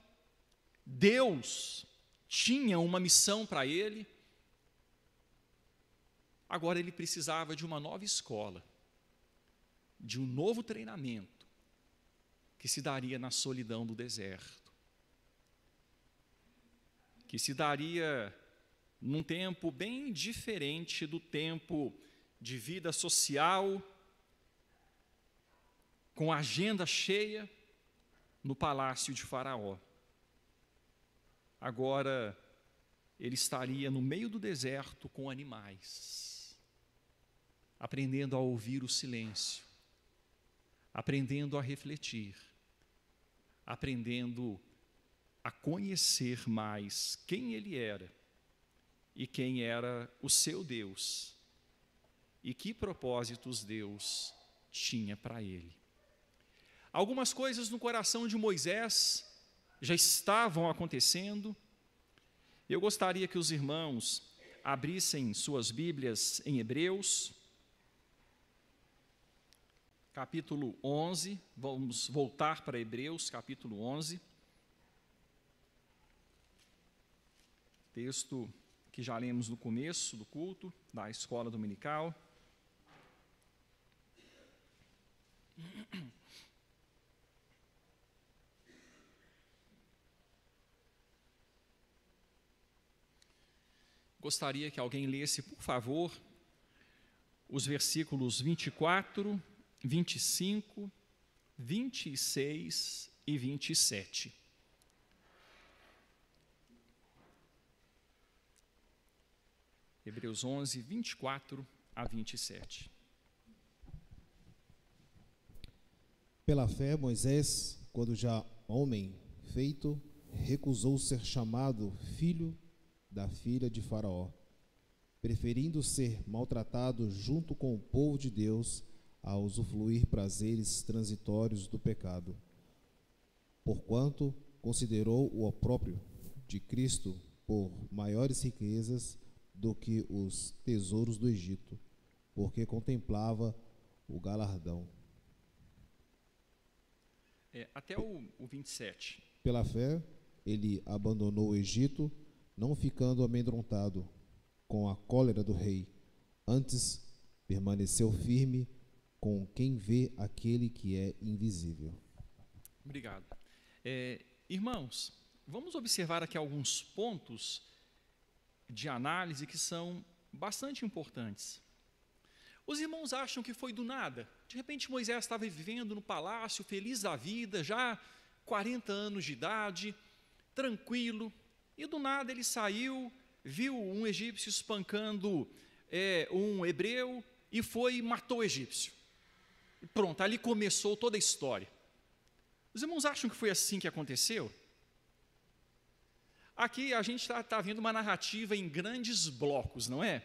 Deus tinha uma missão para ele. Agora ele precisava de uma nova escola, de um novo treinamento, que se daria na solidão do deserto, que se daria num tempo bem diferente do tempo de vida social, com a agenda cheia no palácio de Faraó. Agora, ele estaria no meio do deserto com animais, aprendendo a ouvir o silêncio, aprendendo a refletir, aprendendo a conhecer mais quem ele era e quem era o seu Deus e que propósitos Deus tinha para ele. Algumas coisas no coração de Moisés já estavam acontecendo. Eu gostaria que os irmãos abrissem suas Bíblias em Hebreus, capítulo 11, vamos voltar para Hebreus, capítulo 11, texto que já lemos no começo do culto, da escola dominical. Gostaria que alguém lesse, por favor, os versículos 24, 25, 26 e 27. Hebreus 11, 24 a 27. Pela fé, Moisés, quando já homem feito, recusou ser chamado filho da filha de Faraó, preferindo ser maltratado junto com o povo de Deus a usufruir prazeres transitórios do pecado. Porquanto considerou o opróbrio de Cristo por maiores riquezas do que os tesouros do Egito, porque contemplava o galardão. Até o 27. Pela fé, ele abandonou o Egito, não ficando amedrontado com a cólera do rei. Antes, permaneceu firme com quem vê aquele que é invisível. Obrigado. Irmãos, vamos observar aqui alguns pontos de análise que são bastante importantes. Os irmãos acham que foi do nada. De repente, Moisés estava vivendo no palácio, feliz da vida, já 40 anos de idade, tranquilo, e do nada ele saiu, viu um egípcio espancando um hebreu e foi e matou o egípcio. E pronto, ali começou toda a história. Os irmãos acham que foi assim que aconteceu? Aqui a gente está vendo uma narrativa em grandes blocos, não é?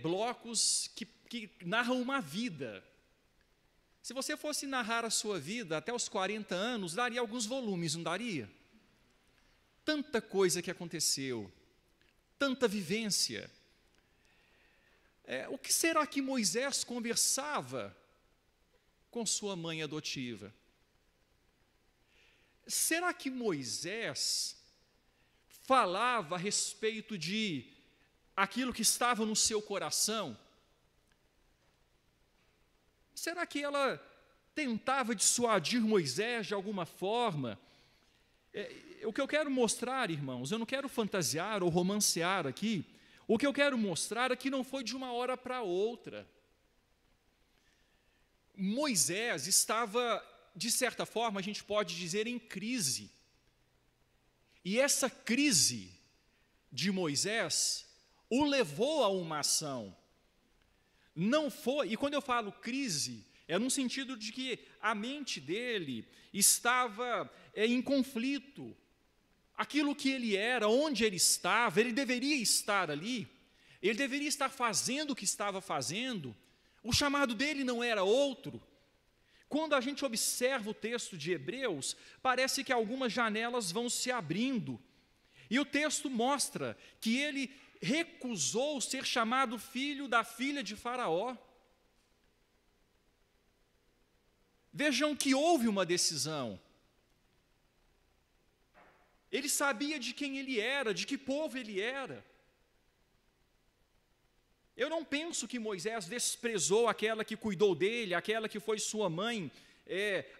Blocos que narram uma vida. Se você fosse narrar a sua vida até os 40 anos, daria alguns volumes, não daria? Tanta coisa que aconteceu, tanta vivência. O que será que Moisés conversava com sua mãe adotiva? Será que Moisés falava a respeito de aquilo que estava no seu coração? Será que ela tentava dissuadir Moisés de alguma forma? O que eu quero mostrar, irmãos, eu não quero fantasiar ou romancear aqui, o que eu quero mostrar é que não foi de uma hora para outra. Moisés estava, de certa forma, a gente pode dizer, em crise. E essa crise de Moisés o levou a uma ação. Não foi, e quando eu falo crise, é no sentido de que a mente dele estava em conflito. Aquilo que ele era, onde ele estava, ele deveria estar ali, ele deveria estar fazendo o que estava fazendo, o chamado dele não era outro. Quando a gente observa o texto de Hebreus, parece que algumas janelas vão se abrindo, e o texto mostra que ele recusou ser chamado filho da filha de Faraó. Vejam que houve uma decisão. Ele sabia de quem ele era, de que povo ele era. Eu não penso que Moisés desprezou aquela que cuidou dele, aquela que foi sua mãe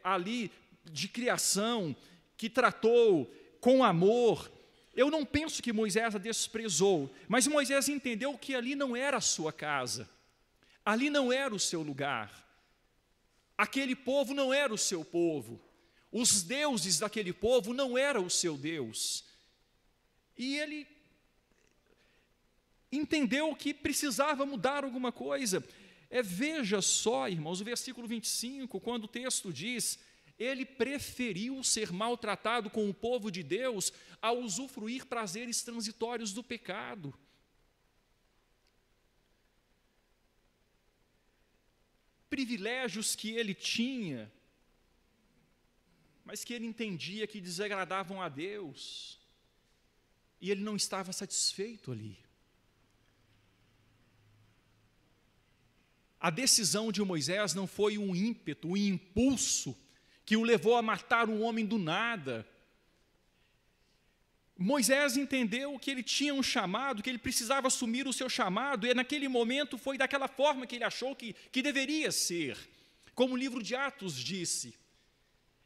ali de criação, que tratou com amor. Eu não penso que Moisés a desprezou, mas Moisés entendeu que ali não era a sua casa, ali não era o seu lugar, aquele povo não era o seu povo, os deuses daquele povo não eram o seu Deus. E ele entendeu que precisava mudar alguma coisa. Veja só, irmãos, o versículo 25, quando o texto diz: ele preferiu ser maltratado com o povo de Deus a usufruir prazeres transitórios do pecado. Privilégios que ele tinha, mas que ele entendia que desagradavam a Deus, e ele não estava satisfeito ali. A decisão de Moisés não foi um ímpeto, um impulso que o levou a matar um homem do nada. Moisés entendeu que ele tinha um chamado, que ele precisava assumir o seu chamado, e naquele momento foi daquela forma que ele achou que deveria ser, como o livro de Atos disse.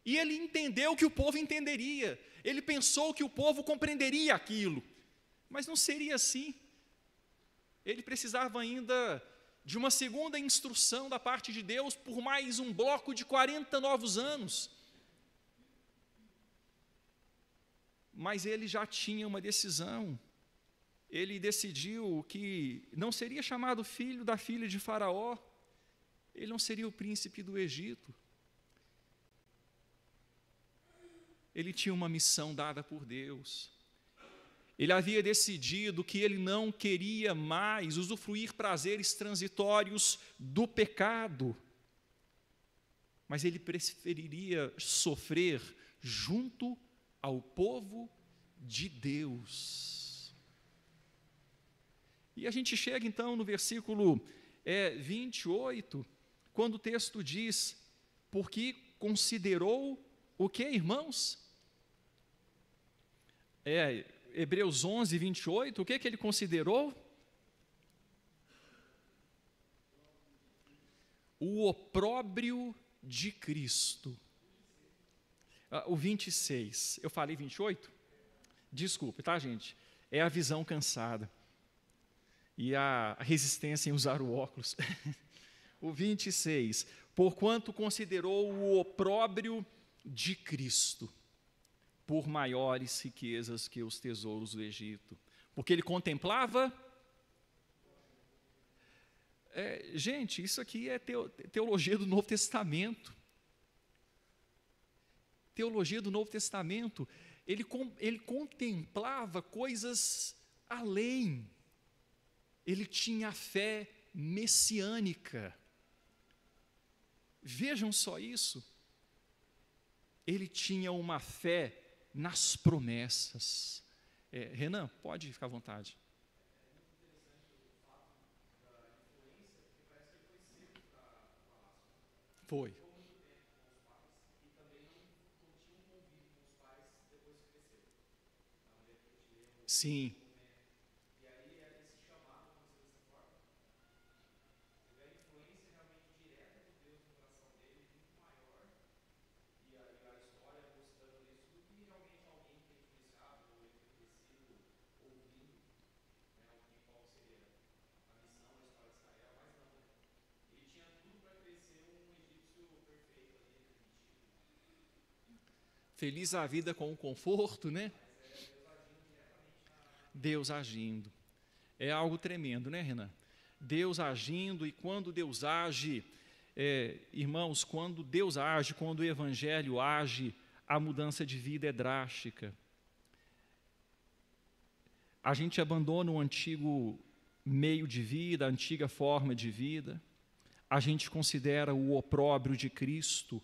E ele entendeu que o povo entenderia, ele pensou que o povo compreenderia aquilo, mas não seria assim. Ele precisava ainda de uma segunda instrução da parte de Deus por mais um bloco de 40 novos anos. Mas ele já tinha uma decisão. Ele decidiu que não seria chamado filho da filha de Faraó, ele não seria o príncipe do Egito. Ele tinha uma missão dada por Deus. Ele havia decidido que ele não queria mais usufruir prazeres transitórios do pecado, mas ele preferiria sofrer junto ao povo de Deus. E a gente chega então no versículo 28, quando o texto diz, porque considerou o que, irmãos? Hebreus 11, 28, o que ele considerou? O opróbrio de Cristo. O 26, eu falei 28? Desculpe, tá, gente? É a visão cansada e a resistência em usar o óculos. O 26, porquanto considerou o opróbrio de Cristo por maiores riquezas que os tesouros do Egito. Porque ele contemplava... gente, isso aqui é teologia do Novo Testamento. Teologia do Novo Testamento. Ele contemplava coisas além. Ele tinha a fé messiânica. Vejam só isso. Ele tinha uma fé nas promessas. Renan, pode ficar à vontade. Foi. Sim. Feliz a vida com o conforto, né? Deus agindo. É algo tremendo, né, Renan? Deus agindo, e quando Deus age, irmãos, quando Deus age, quando o Evangelho age, a mudança de vida é drástica. A gente abandona o antigo meio de vida, a antiga forma de vida, a gente considera o opróbrio de Cristo,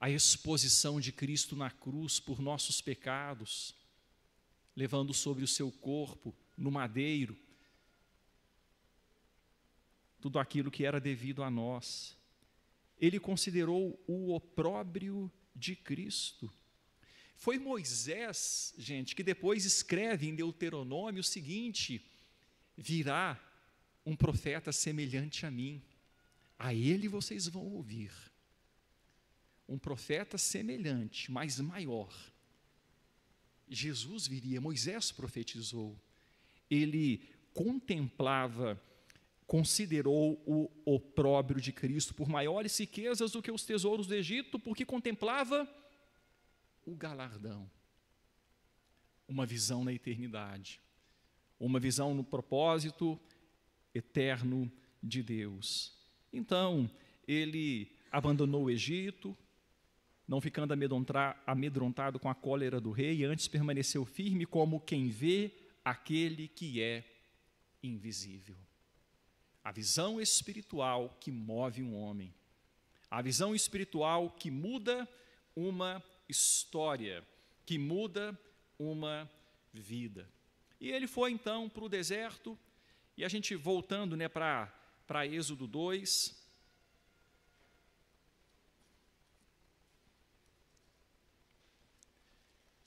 a exposição de Cristo na cruz por nossos pecados, levando sobre o seu corpo, no madeiro, tudo aquilo que era devido a nós. Ele considerou o opróbrio de Cristo. Foi Moisés, gente, que depois escreve em Deuteronômio o seguinte: virá um profeta semelhante a mim, a ele vocês vão ouvir. Um profeta semelhante, mas maior. Jesus viria, Moisés profetizou. Ele considerou o opróbrio de Cristo por maiores riquezas do que os tesouros do Egito, porque contemplava o galardão. Uma visão na eternidade, uma visão no propósito eterno de Deus. Então, ele abandonou o Egito, não ficando amedrontado com a cólera do rei, antes permaneceu firme como quem vê aquele que é invisível. A visão espiritual que move um homem, a visão espiritual que muda uma história, que muda uma vida. E ele foi então para o deserto, e a gente voltando, né, para Êxodo 2,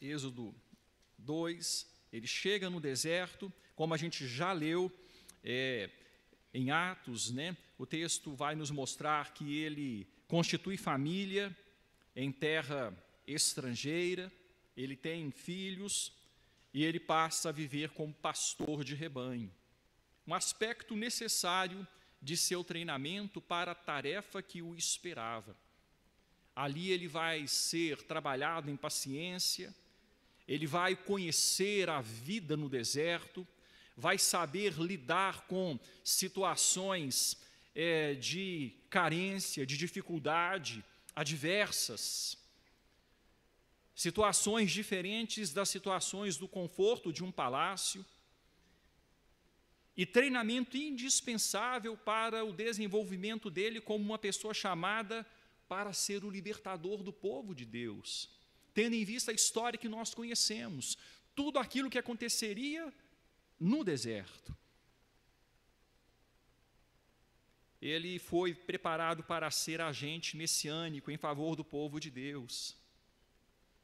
Êxodo 2, ele chega no deserto, como a gente já leu em Atos, né? O texto vai nos mostrar que ele constitui família em terra estrangeira, ele tem filhos e ele passa a viver como pastor de rebanho. Um aspecto necessário de seu treinamento para a tarefa que o esperava. Ali ele vai ser trabalhado em paciência, ele vai conhecer a vida no deserto, vai saber lidar com situações de carência, de dificuldade adversas, situações diferentes das situações do conforto de um palácio, e treinamento indispensável para o desenvolvimento dele como uma pessoa chamada para ser o libertador do povo de Deus, tendo em vista a história que nós conhecemos, tudo aquilo que aconteceria no deserto. Ele foi preparado para ser agente messiânico em favor do povo de Deus.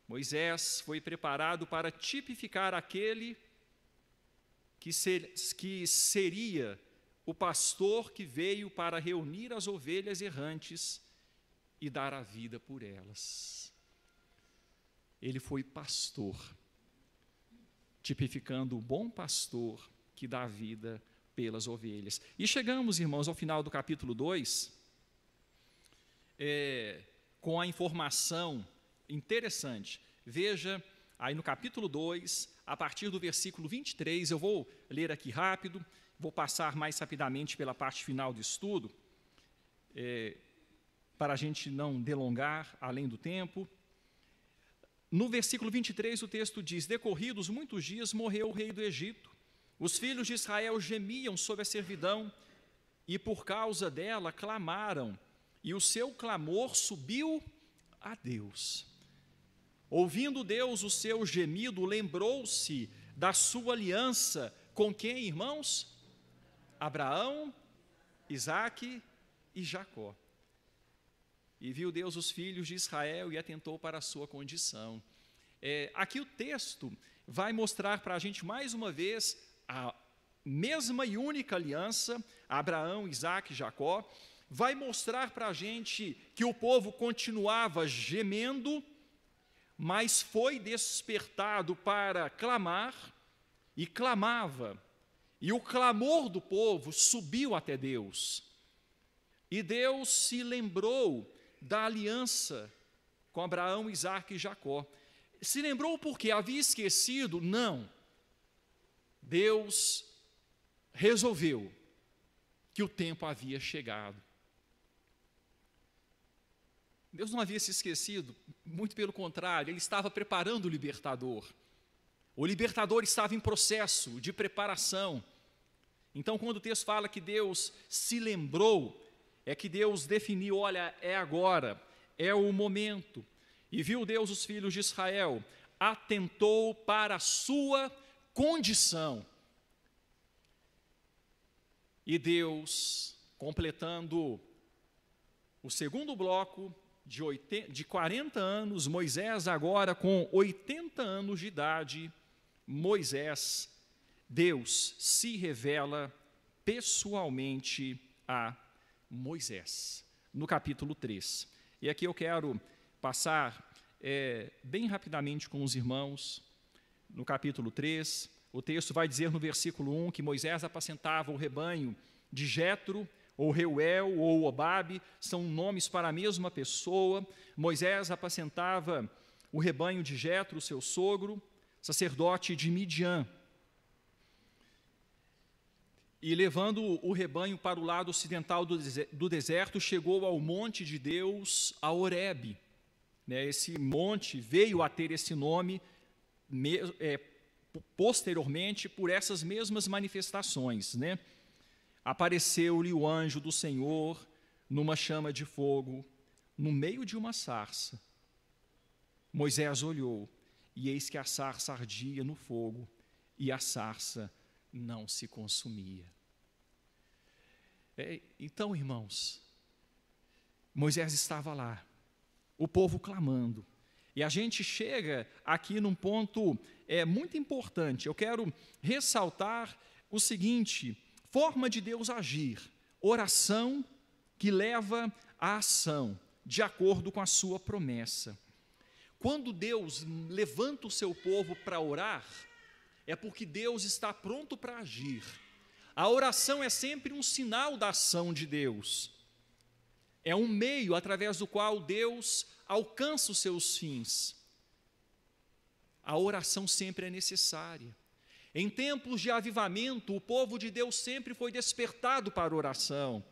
Moisés foi preparado para tipificar aquele que seria o pastor que veio para reunir as ovelhas errantes e dar a vida por elas. Ele foi pastor, tipificando o bom pastor que dá a vida pelas ovelhas. E chegamos, irmãos, ao final do capítulo 2, com a informação interessante. Veja, aí no capítulo 2, a partir do versículo 23, eu vou ler aqui rápido, vou passar mais rapidamente pela parte final do estudo, para a gente não delongar além do tempo. No versículo 23, o texto diz: decorridos muitos dias, morreu o rei do Egito. Os filhos de Israel gemiam sob a servidão, e por causa dela clamaram, e o seu clamor subiu a Deus. Ouvindo Deus o seu gemido, lembrou-se da sua aliança com quem, irmãos? Abraão, Isaque e Jacó. E viu Deus os filhos de Israel e atentou para a sua condição. Aqui o texto vai mostrar para a gente mais uma vez a mesma e única aliança, Abraão, Isaque e Jacó, vai mostrar para a gente que o povo continuava gemendo, mas foi despertado para clamar, e clamava, e o clamor do povo subiu até Deus, e Deus se lembrou da aliança com Abraão, Isaque e Jacó. Se lembrou porque havia esquecido? Não. Deus resolveu que o tempo havia chegado. Deus não havia se esquecido, muito pelo contrário, Ele estava preparando o libertador. O libertador estava em processo de preparação. Então, quando o texto fala que Deus se lembrou, é que Deus definiu: olha, é agora, é o momento. E viu Deus os filhos de Israel, atentou para a sua condição. E Deus, completando o segundo bloco de 40 anos, Moisés agora com 80 anos de idade, Deus se revela pessoalmente a Moisés, no capítulo 3. E aqui eu quero passar bem rapidamente com os irmãos, no capítulo 3, o texto vai dizer no versículo 1 que Moisés apacentava o rebanho de Jetro, ou Reuel, ou Obabe, são nomes para a mesma pessoa. Moisés apacentava o rebanho de Jetro, seu sogro, sacerdote de Midian. E levando o rebanho para o lado ocidental do deserto, chegou ao monte de Deus, a Horebe. Esse monte veio a ter esse nome posteriormente por essas mesmas manifestações. Apareceu-lhe o anjo do Senhor numa chama de fogo, no meio de uma sarça. Moisés olhou, e eis que a sarça ardia no fogo, e a sarça não se consumia. Então, irmãos, Moisés estava lá, o povo clamando, e a gente chega aqui num ponto muito importante. Eu quero ressaltar o seguinte: forma de Deus agir, oração que leva à ação, de acordo com a sua promessa. Quando Deus levanta o seu povo para orar, é porque Deus está pronto para agir. A oração é sempre um sinal da ação de Deus. É um meio através do qual Deus alcança os seus fins. A oração sempre é necessária. Em tempos de avivamento, o povo de Deus sempre foi despertado para a oração.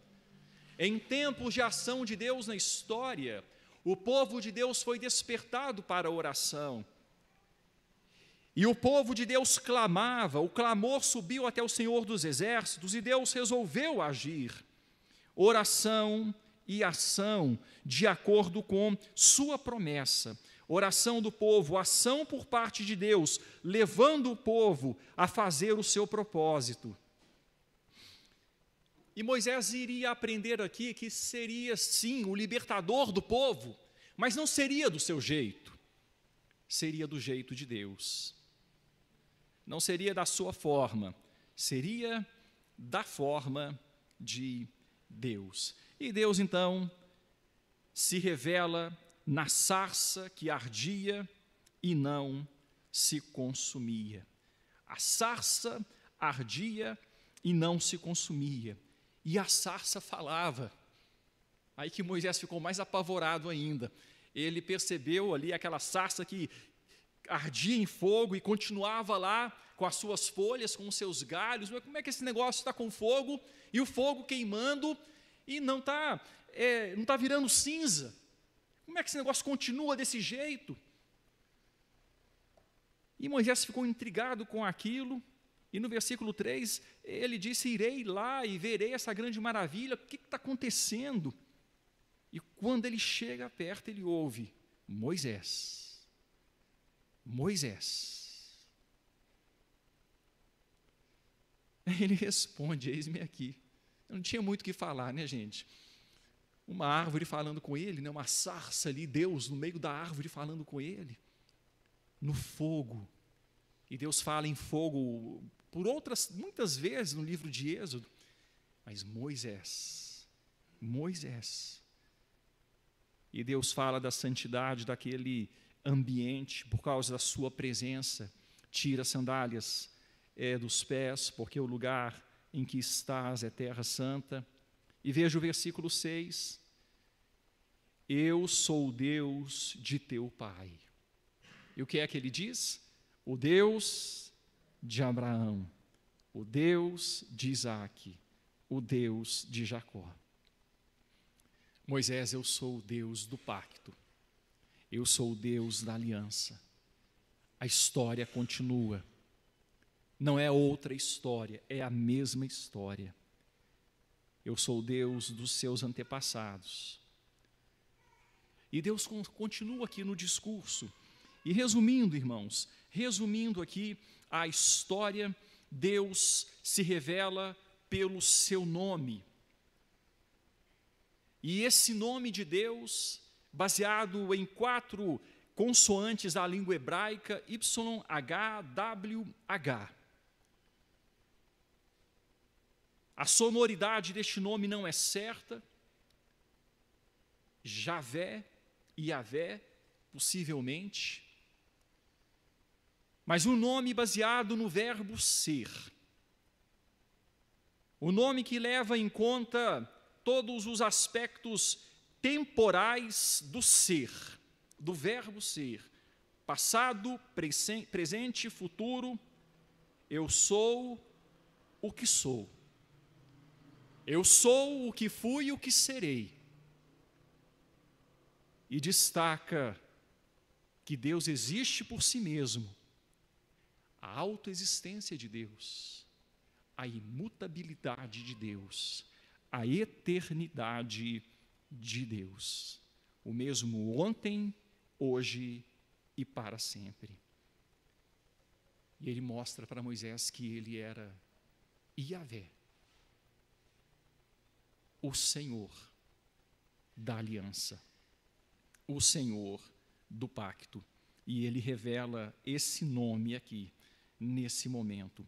Em tempos de ação de Deus na história, o povo de Deus foi despertado para a oração. E o povo de Deus clamava, o clamor subiu até o Senhor dos Exércitos e Deus resolveu agir. Oração e ação de acordo com sua promessa. Oração do povo, ação por parte de Deus, levando o povo a fazer o seu propósito. E Moisés iria aprender aqui que seria sim o libertador do povo, mas não seria do seu jeito, seria do jeito de Deus. Não seria da sua forma, seria da forma de Deus. E Deus, então, se revela na sarça que ardia e não se consumia. A sarça ardia e não se consumia. E a sarça falava. Aí que Moisés ficou mais apavorado ainda. Ele percebeu ali aquela sarça que ardia em fogo e continuava lá com as suas folhas, com os seus galhos. Mas como é que esse negócio está com fogo e o fogo queimando e não está virando cinza? Como é que esse negócio continua desse jeito? E Moisés ficou intrigado com aquilo, e no versículo 3, ele disse, irei lá e verei essa grande maravilha, o que está acontecendo? E quando ele chega perto, ele ouve, Moisés, Moisés. Ele responde, eis-me aqui. Eu não tinha muito o que falar, né, gente? Uma árvore falando com ele, né? Uma sarça ali, Deus no meio da árvore falando com ele, no fogo. E Deus fala em fogo por muitas vezes no livro de Êxodo. Mas Moisés, e Deus fala da santidade daquele ambiente por causa da sua presença. Tira as sandálias dos pés, porque o lugar em que estás é terra santa. E veja o versículo 6, eu sou o Deus de teu pai. E o que é que ele diz? O Deus de Abraão, o Deus de Isaque, o Deus de Jacó. Moisés, eu sou o Deus do pacto, eu sou o Deus da aliança. A história continua, não é outra história, é a mesma história. Eu sou o Deus dos seus antepassados. E Deus continua aqui no discurso. E resumindo, irmãos, resumindo aqui a história, Deus se revela pelo seu nome. E esse nome de Deus, baseado em 4 consoantes da língua hebraica, YHWH. A sonoridade deste nome não é certa. Javé e Yavé, possivelmente. Mas um nome baseado no verbo ser. O nome que leva em conta todos os aspectos temporais do ser, do verbo ser. Passado, presente, futuro. Eu sou o que sou. Eu sou o que fui e o que serei. E destaca que Deus existe por si mesmo. A autoexistência de Deus, a imutabilidade de Deus, a eternidade de Deus. O mesmo ontem, hoje e para sempre. E ele mostra para Moisés que ele era Yavé, o Senhor da aliança, o Senhor do pacto. E ele revela esse nome aqui, nesse momento.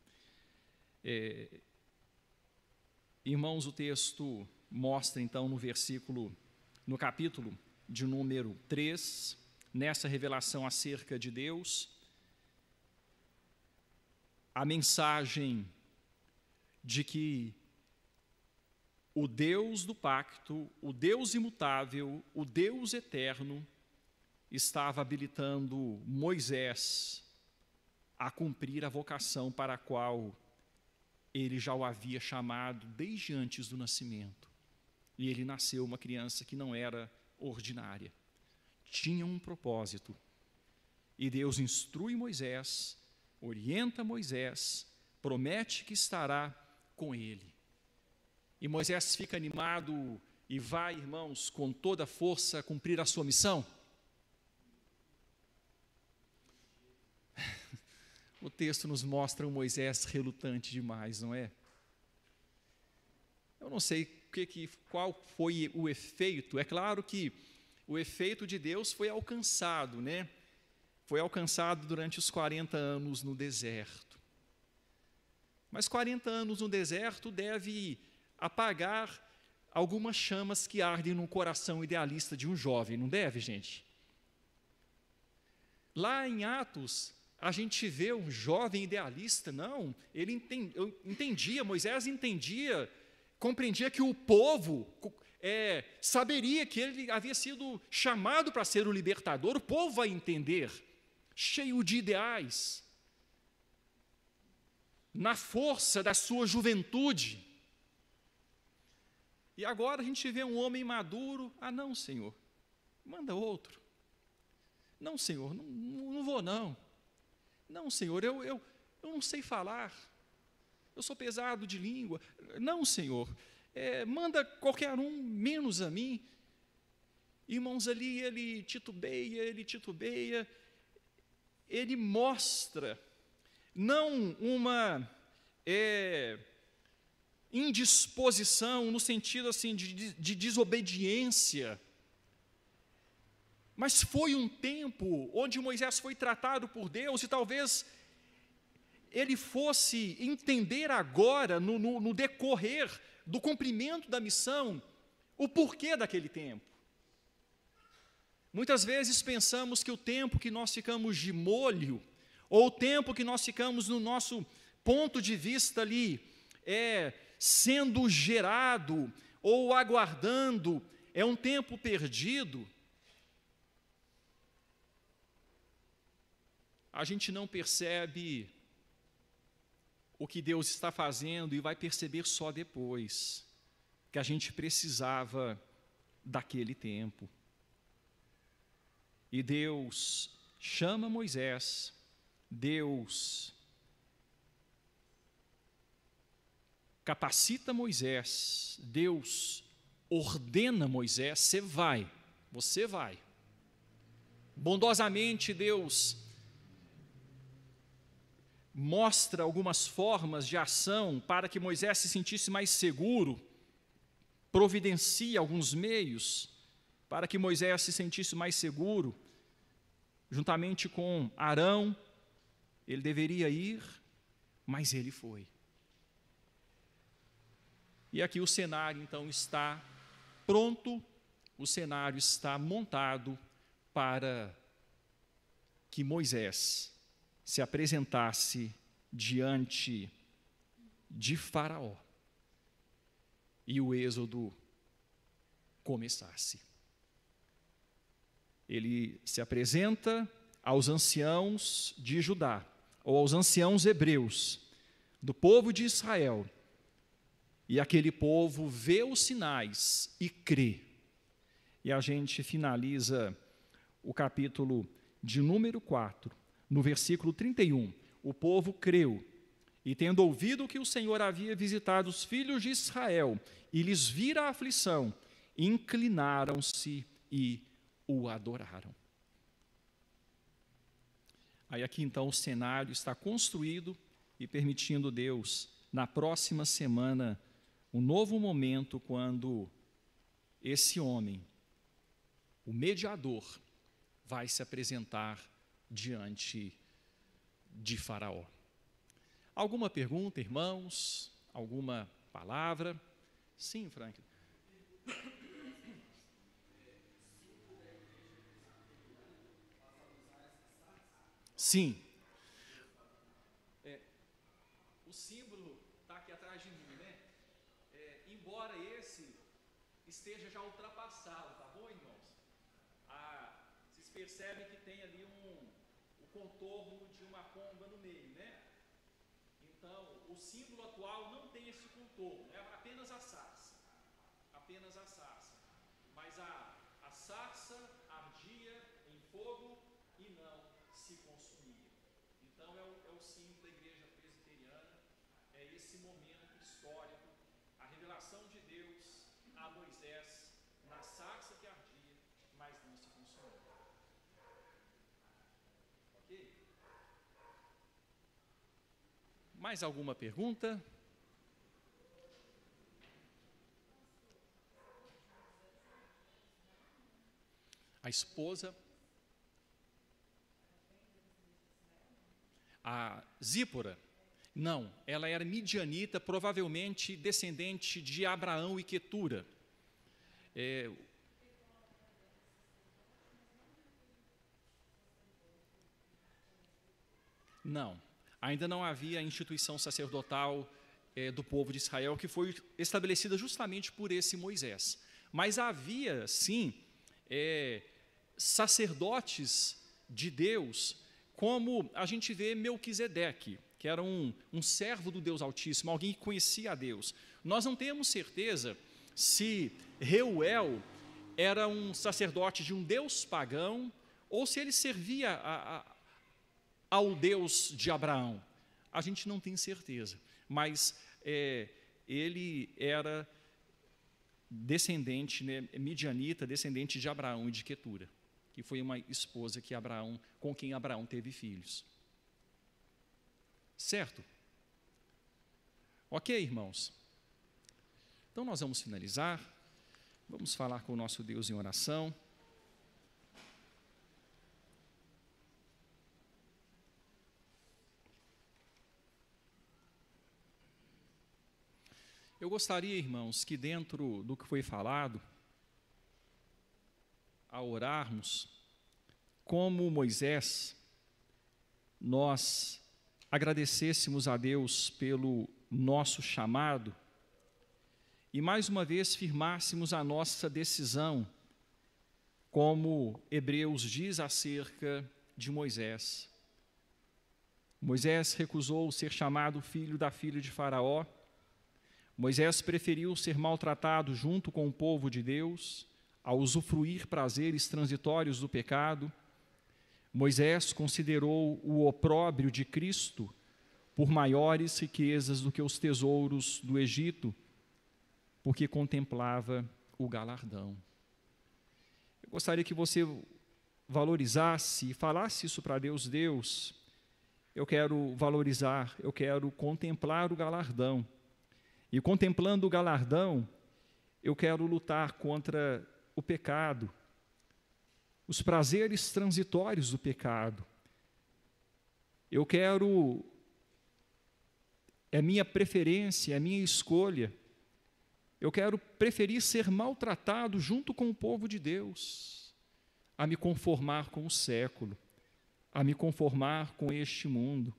Irmãos, o texto mostra então no capítulo de número 3, nessa revelação acerca de Deus, a mensagem de que o Deus do pacto, o Deus imutável, o Deus eterno, estava habilitando Moisés a cumprir a vocação para a qual ele já o havia chamado desde antes do nascimento. E ele nasceu uma criança que não era ordinária, tinha um propósito. E Deus instrui Moisés, orienta Moisés, promete que estará com ele. E Moisés fica animado e vai, irmãos, com toda a força cumprir a sua missão. O texto nos mostra um Moisés relutante demais, não é? Eu não sei qual foi o efeito. É claro que o efeito de Deus foi alcançado, né? Foi alcançado durante os 40 anos no deserto. Mas 40 anos no deserto deve apagar algumas chamas que ardem no coração idealista de um jovem, não deve, gente? Lá em Atos, a gente vê um jovem idealista, não, Moisés entendia, compreendia que o povo saberia que ele havia sido chamado para ser o libertador, o povo vai entender, cheio de ideais, na força da sua juventude. E agora a gente vê um homem maduro, não, Senhor, manda outro. Não, Senhor, não vou não. Não, Senhor, eu não sei falar, eu sou pesado de língua. Não, Senhor, manda qualquer um, menos a mim. Irmãos, ali ele titubeia, ele mostra, não uma indisposição, no sentido assim, de desobediência, mas foi um tempo onde Moisés foi tratado por Deus e talvez ele fosse entender agora, no decorrer do cumprimento da missão, o porquê daquele tempo. Muitas vezes pensamos que o tempo que nós ficamos de molho, ou o tempo que nós ficamos no nosso ponto de vista ali, sendo gerado ou aguardando, é um tempo perdido. A gente não percebe o que Deus está fazendo e vai perceber só depois, que a gente precisava daquele tempo. E Deus chama Moisés, Deus capacita Moisés, Deus ordena Moisés, você vai. Bondosamente Deus mostra algumas formas de ação para que Moisés se sentisse mais seguro, providencia alguns meios para que Moisés se sentisse mais seguro, juntamente com Arão, ele deveria ir, mas ele foi. E aqui o cenário, então, está pronto, o cenário está montado para que Moisés se apresentasse diante de Faraó e o êxodo começasse. Ele se apresenta aos anciãos de Judá, ou aos anciãos hebreus, do povo de Israel, e aquele povo vê os sinais e crê. E a gente finaliza o capítulo de número 4, no versículo 31, o povo creu, e tendo ouvido que o Senhor havia visitado os filhos de Israel, e lhes vira a aflição, inclinaram-se e o adoraram. Aí aqui então o cenário está construído e permitindo Deus, na próxima semana, um novo momento quando esse homem, o mediador, vai se apresentar diante de Faraó. Alguma pergunta, irmãos? Alguma palavra? Sim, Frank. Sim. O símbolo está aqui atrás de mim. esteja já ultrapassado, tá bom, irmãos? Vocês percebem que tem ali o contorno de uma pomba no meio, né? Então, o símbolo atual não tem esse contorno, é apenas a sarça. Apenas a sarça. Mas a sarça ardia em fogo e não se consumia. Então, é o símbolo da igreja presbiteriana, é esse momento histórico, a revelação de Deus a Moisés na sarça que ardia, mas não se consumia. Ok? Mais alguma pergunta? A esposa, a Zípora, não, ela era midianita, provavelmente descendente de Abraão e Quetura. Não, ainda não havia a instituição sacerdotal do povo de Israel, que foi estabelecida justamente por esse Moisés. Mas havia, sim, sacerdotes de Deus, como a gente vê Melquisedeque, que era um servo do Deus Altíssimo, alguém que conhecia a Deus. Nós não temos certeza se Reuel era um sacerdote de um Deus pagão ou se ele servia ao Deus de Abraão. A gente não tem certeza, mas ele era descendente, né, midianita, descendente de Abraão e de Quetura, que foi uma esposa com quem Abraão teve filhos. Certo? Ok, irmãos? Então nós vamos finalizar, vamos falar com o nosso Deus em oração. Eu gostaria, irmãos, que dentro do que foi falado, ao orarmos, como Moisés, nós agradecêssemos a Deus pelo nosso chamado e mais uma vez firmássemos a nossa decisão, como Hebreus diz acerca de Moisés. Moisés recusou ser chamado filho da filha de Faraó. Moisés preferiu ser maltratado junto com o povo de Deus, a usufruir prazeres transitórios do pecado. Moisés considerou o opróbrio de Cristo por maiores riquezas do que os tesouros do Egito, porque contemplava o galardão. Eu gostaria que você valorizasse e falasse isso para Deus. Deus, eu quero valorizar, eu quero contemplar o galardão. E contemplando o galardão, eu quero lutar contra o pecado, os prazeres transitórios do pecado. Eu quero, é minha preferência, é minha escolha, eu quero preferir ser maltratado junto com o povo de Deus, a me conformar com o século, a me conformar com este mundo.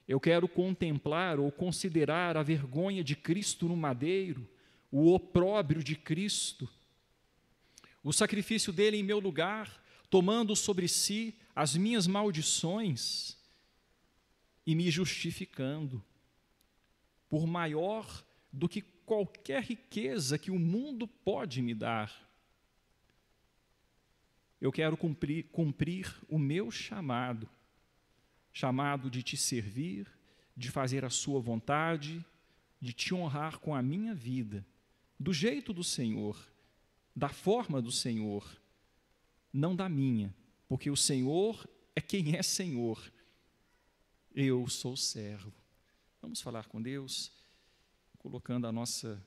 Eu quero contemplar ou considerar a vergonha de Cristo no madeiro, o opróbrio de Cristo, o sacrifício dele em meu lugar, tomando sobre si as minhas maldições e me justificando, por maior do que qualquer riqueza que o mundo pode me dar. Eu quero cumprir o meu chamado de te servir, de fazer a sua vontade, de te honrar com a minha vida, do jeito do Senhor, da forma do Senhor, não da minha, porque o Senhor é quem é Senhor. Eu sou servo. Vamos falar com Deus, colocando a nossa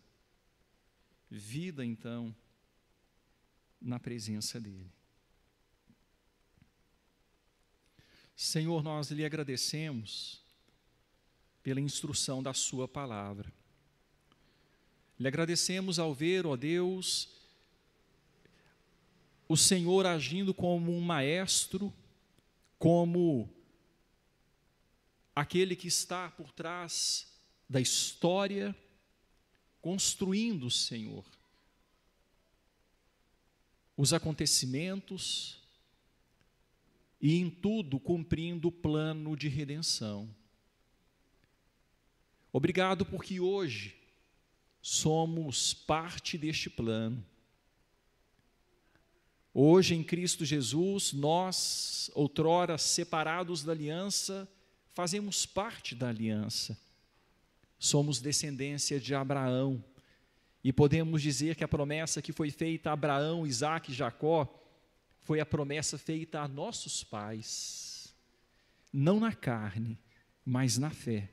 vida, então, na presença dEle. Senhor, nós lhe agradecemos pela instrução da sua palavra. Lhe agradecemos ao ver, ó Deus, o Senhor agindo como um maestro, como aquele que está por trás da história, construindo, Senhor, os acontecimentos e em tudo cumprindo o plano de redenção. Obrigado porque hoje somos parte deste plano. Hoje, em Cristo Jesus, nós, outrora separados da aliança, fazemos parte da aliança. Somos descendência de Abraão. E podemos dizer que a promessa que foi feita a Abraão, Isaque e Jacó, foi a promessa feita a nossos pais. Não na carne, mas na fé.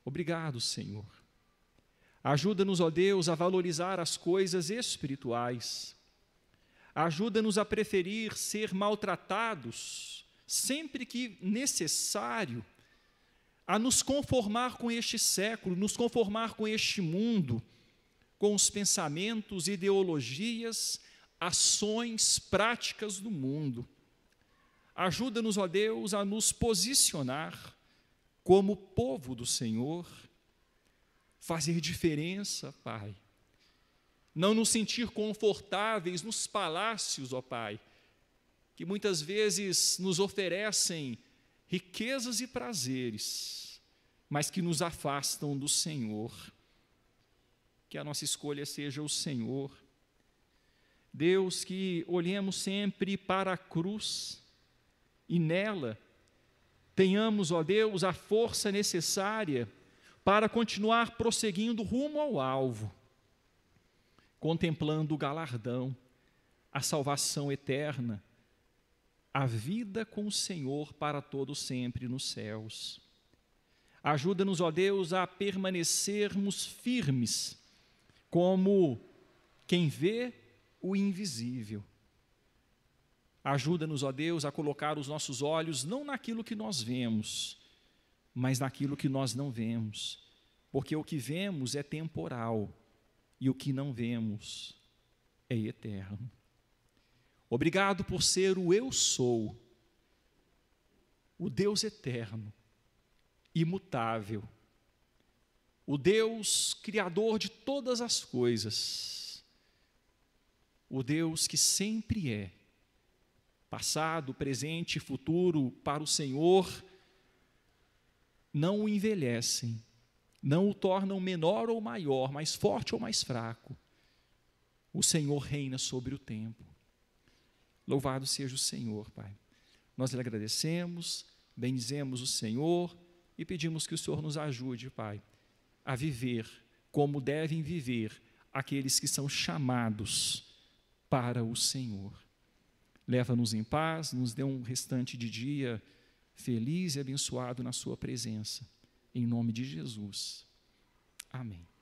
Obrigado, Senhor. Ajuda-nos, ó Deus, a valorizar as coisas espirituais. Ajuda-nos a preferir ser maltratados, sempre que necessário, a nos conformar com este século, nos conformar com este mundo, com os pensamentos, ideologias, ações, práticas do mundo. Ajuda-nos, ó Deus, a nos posicionar como povo do Senhor, fazer diferença, Pai. Não nos sentir confortáveis nos palácios, ó Pai, que muitas vezes nos oferecem riquezas e prazeres, mas que nos afastam do Senhor. Que a nossa escolha seja o Senhor. Deus, que olhemos sempre para a cruz e nela tenhamos, ó Deus, a força necessária para continuar prosseguindo rumo ao alvo, contemplando o galardão, a salvação eterna, a vida com o Senhor para todo sempre nos céus. Ajuda-nos, ó Deus, a permanecermos firmes, como quem vê o invisível. Ajuda-nos, ó Deus, a colocar os nossos olhos não naquilo que nós vemos, mas naquilo que nós não vemos, porque o que vemos é temporal e o que não vemos é eterno. Obrigado por ser o Eu Sou, o Deus eterno, imutável, o Deus criador de todas as coisas, o Deus que sempre é, passado, presente e futuro para o Senhor, não o envelhecem, não o tornam menor ou maior, mais forte ou mais fraco. O Senhor reina sobre o tempo. Louvado seja o Senhor, Pai. Nós lhe agradecemos, bendizemos o Senhor e pedimos que o Senhor nos ajude, Pai, a viver como devem viver aqueles que são chamados para o Senhor. Leva-nos em paz, nos dê um restante de dia feliz e abençoado na sua presença. Em nome de Jesus. Amém.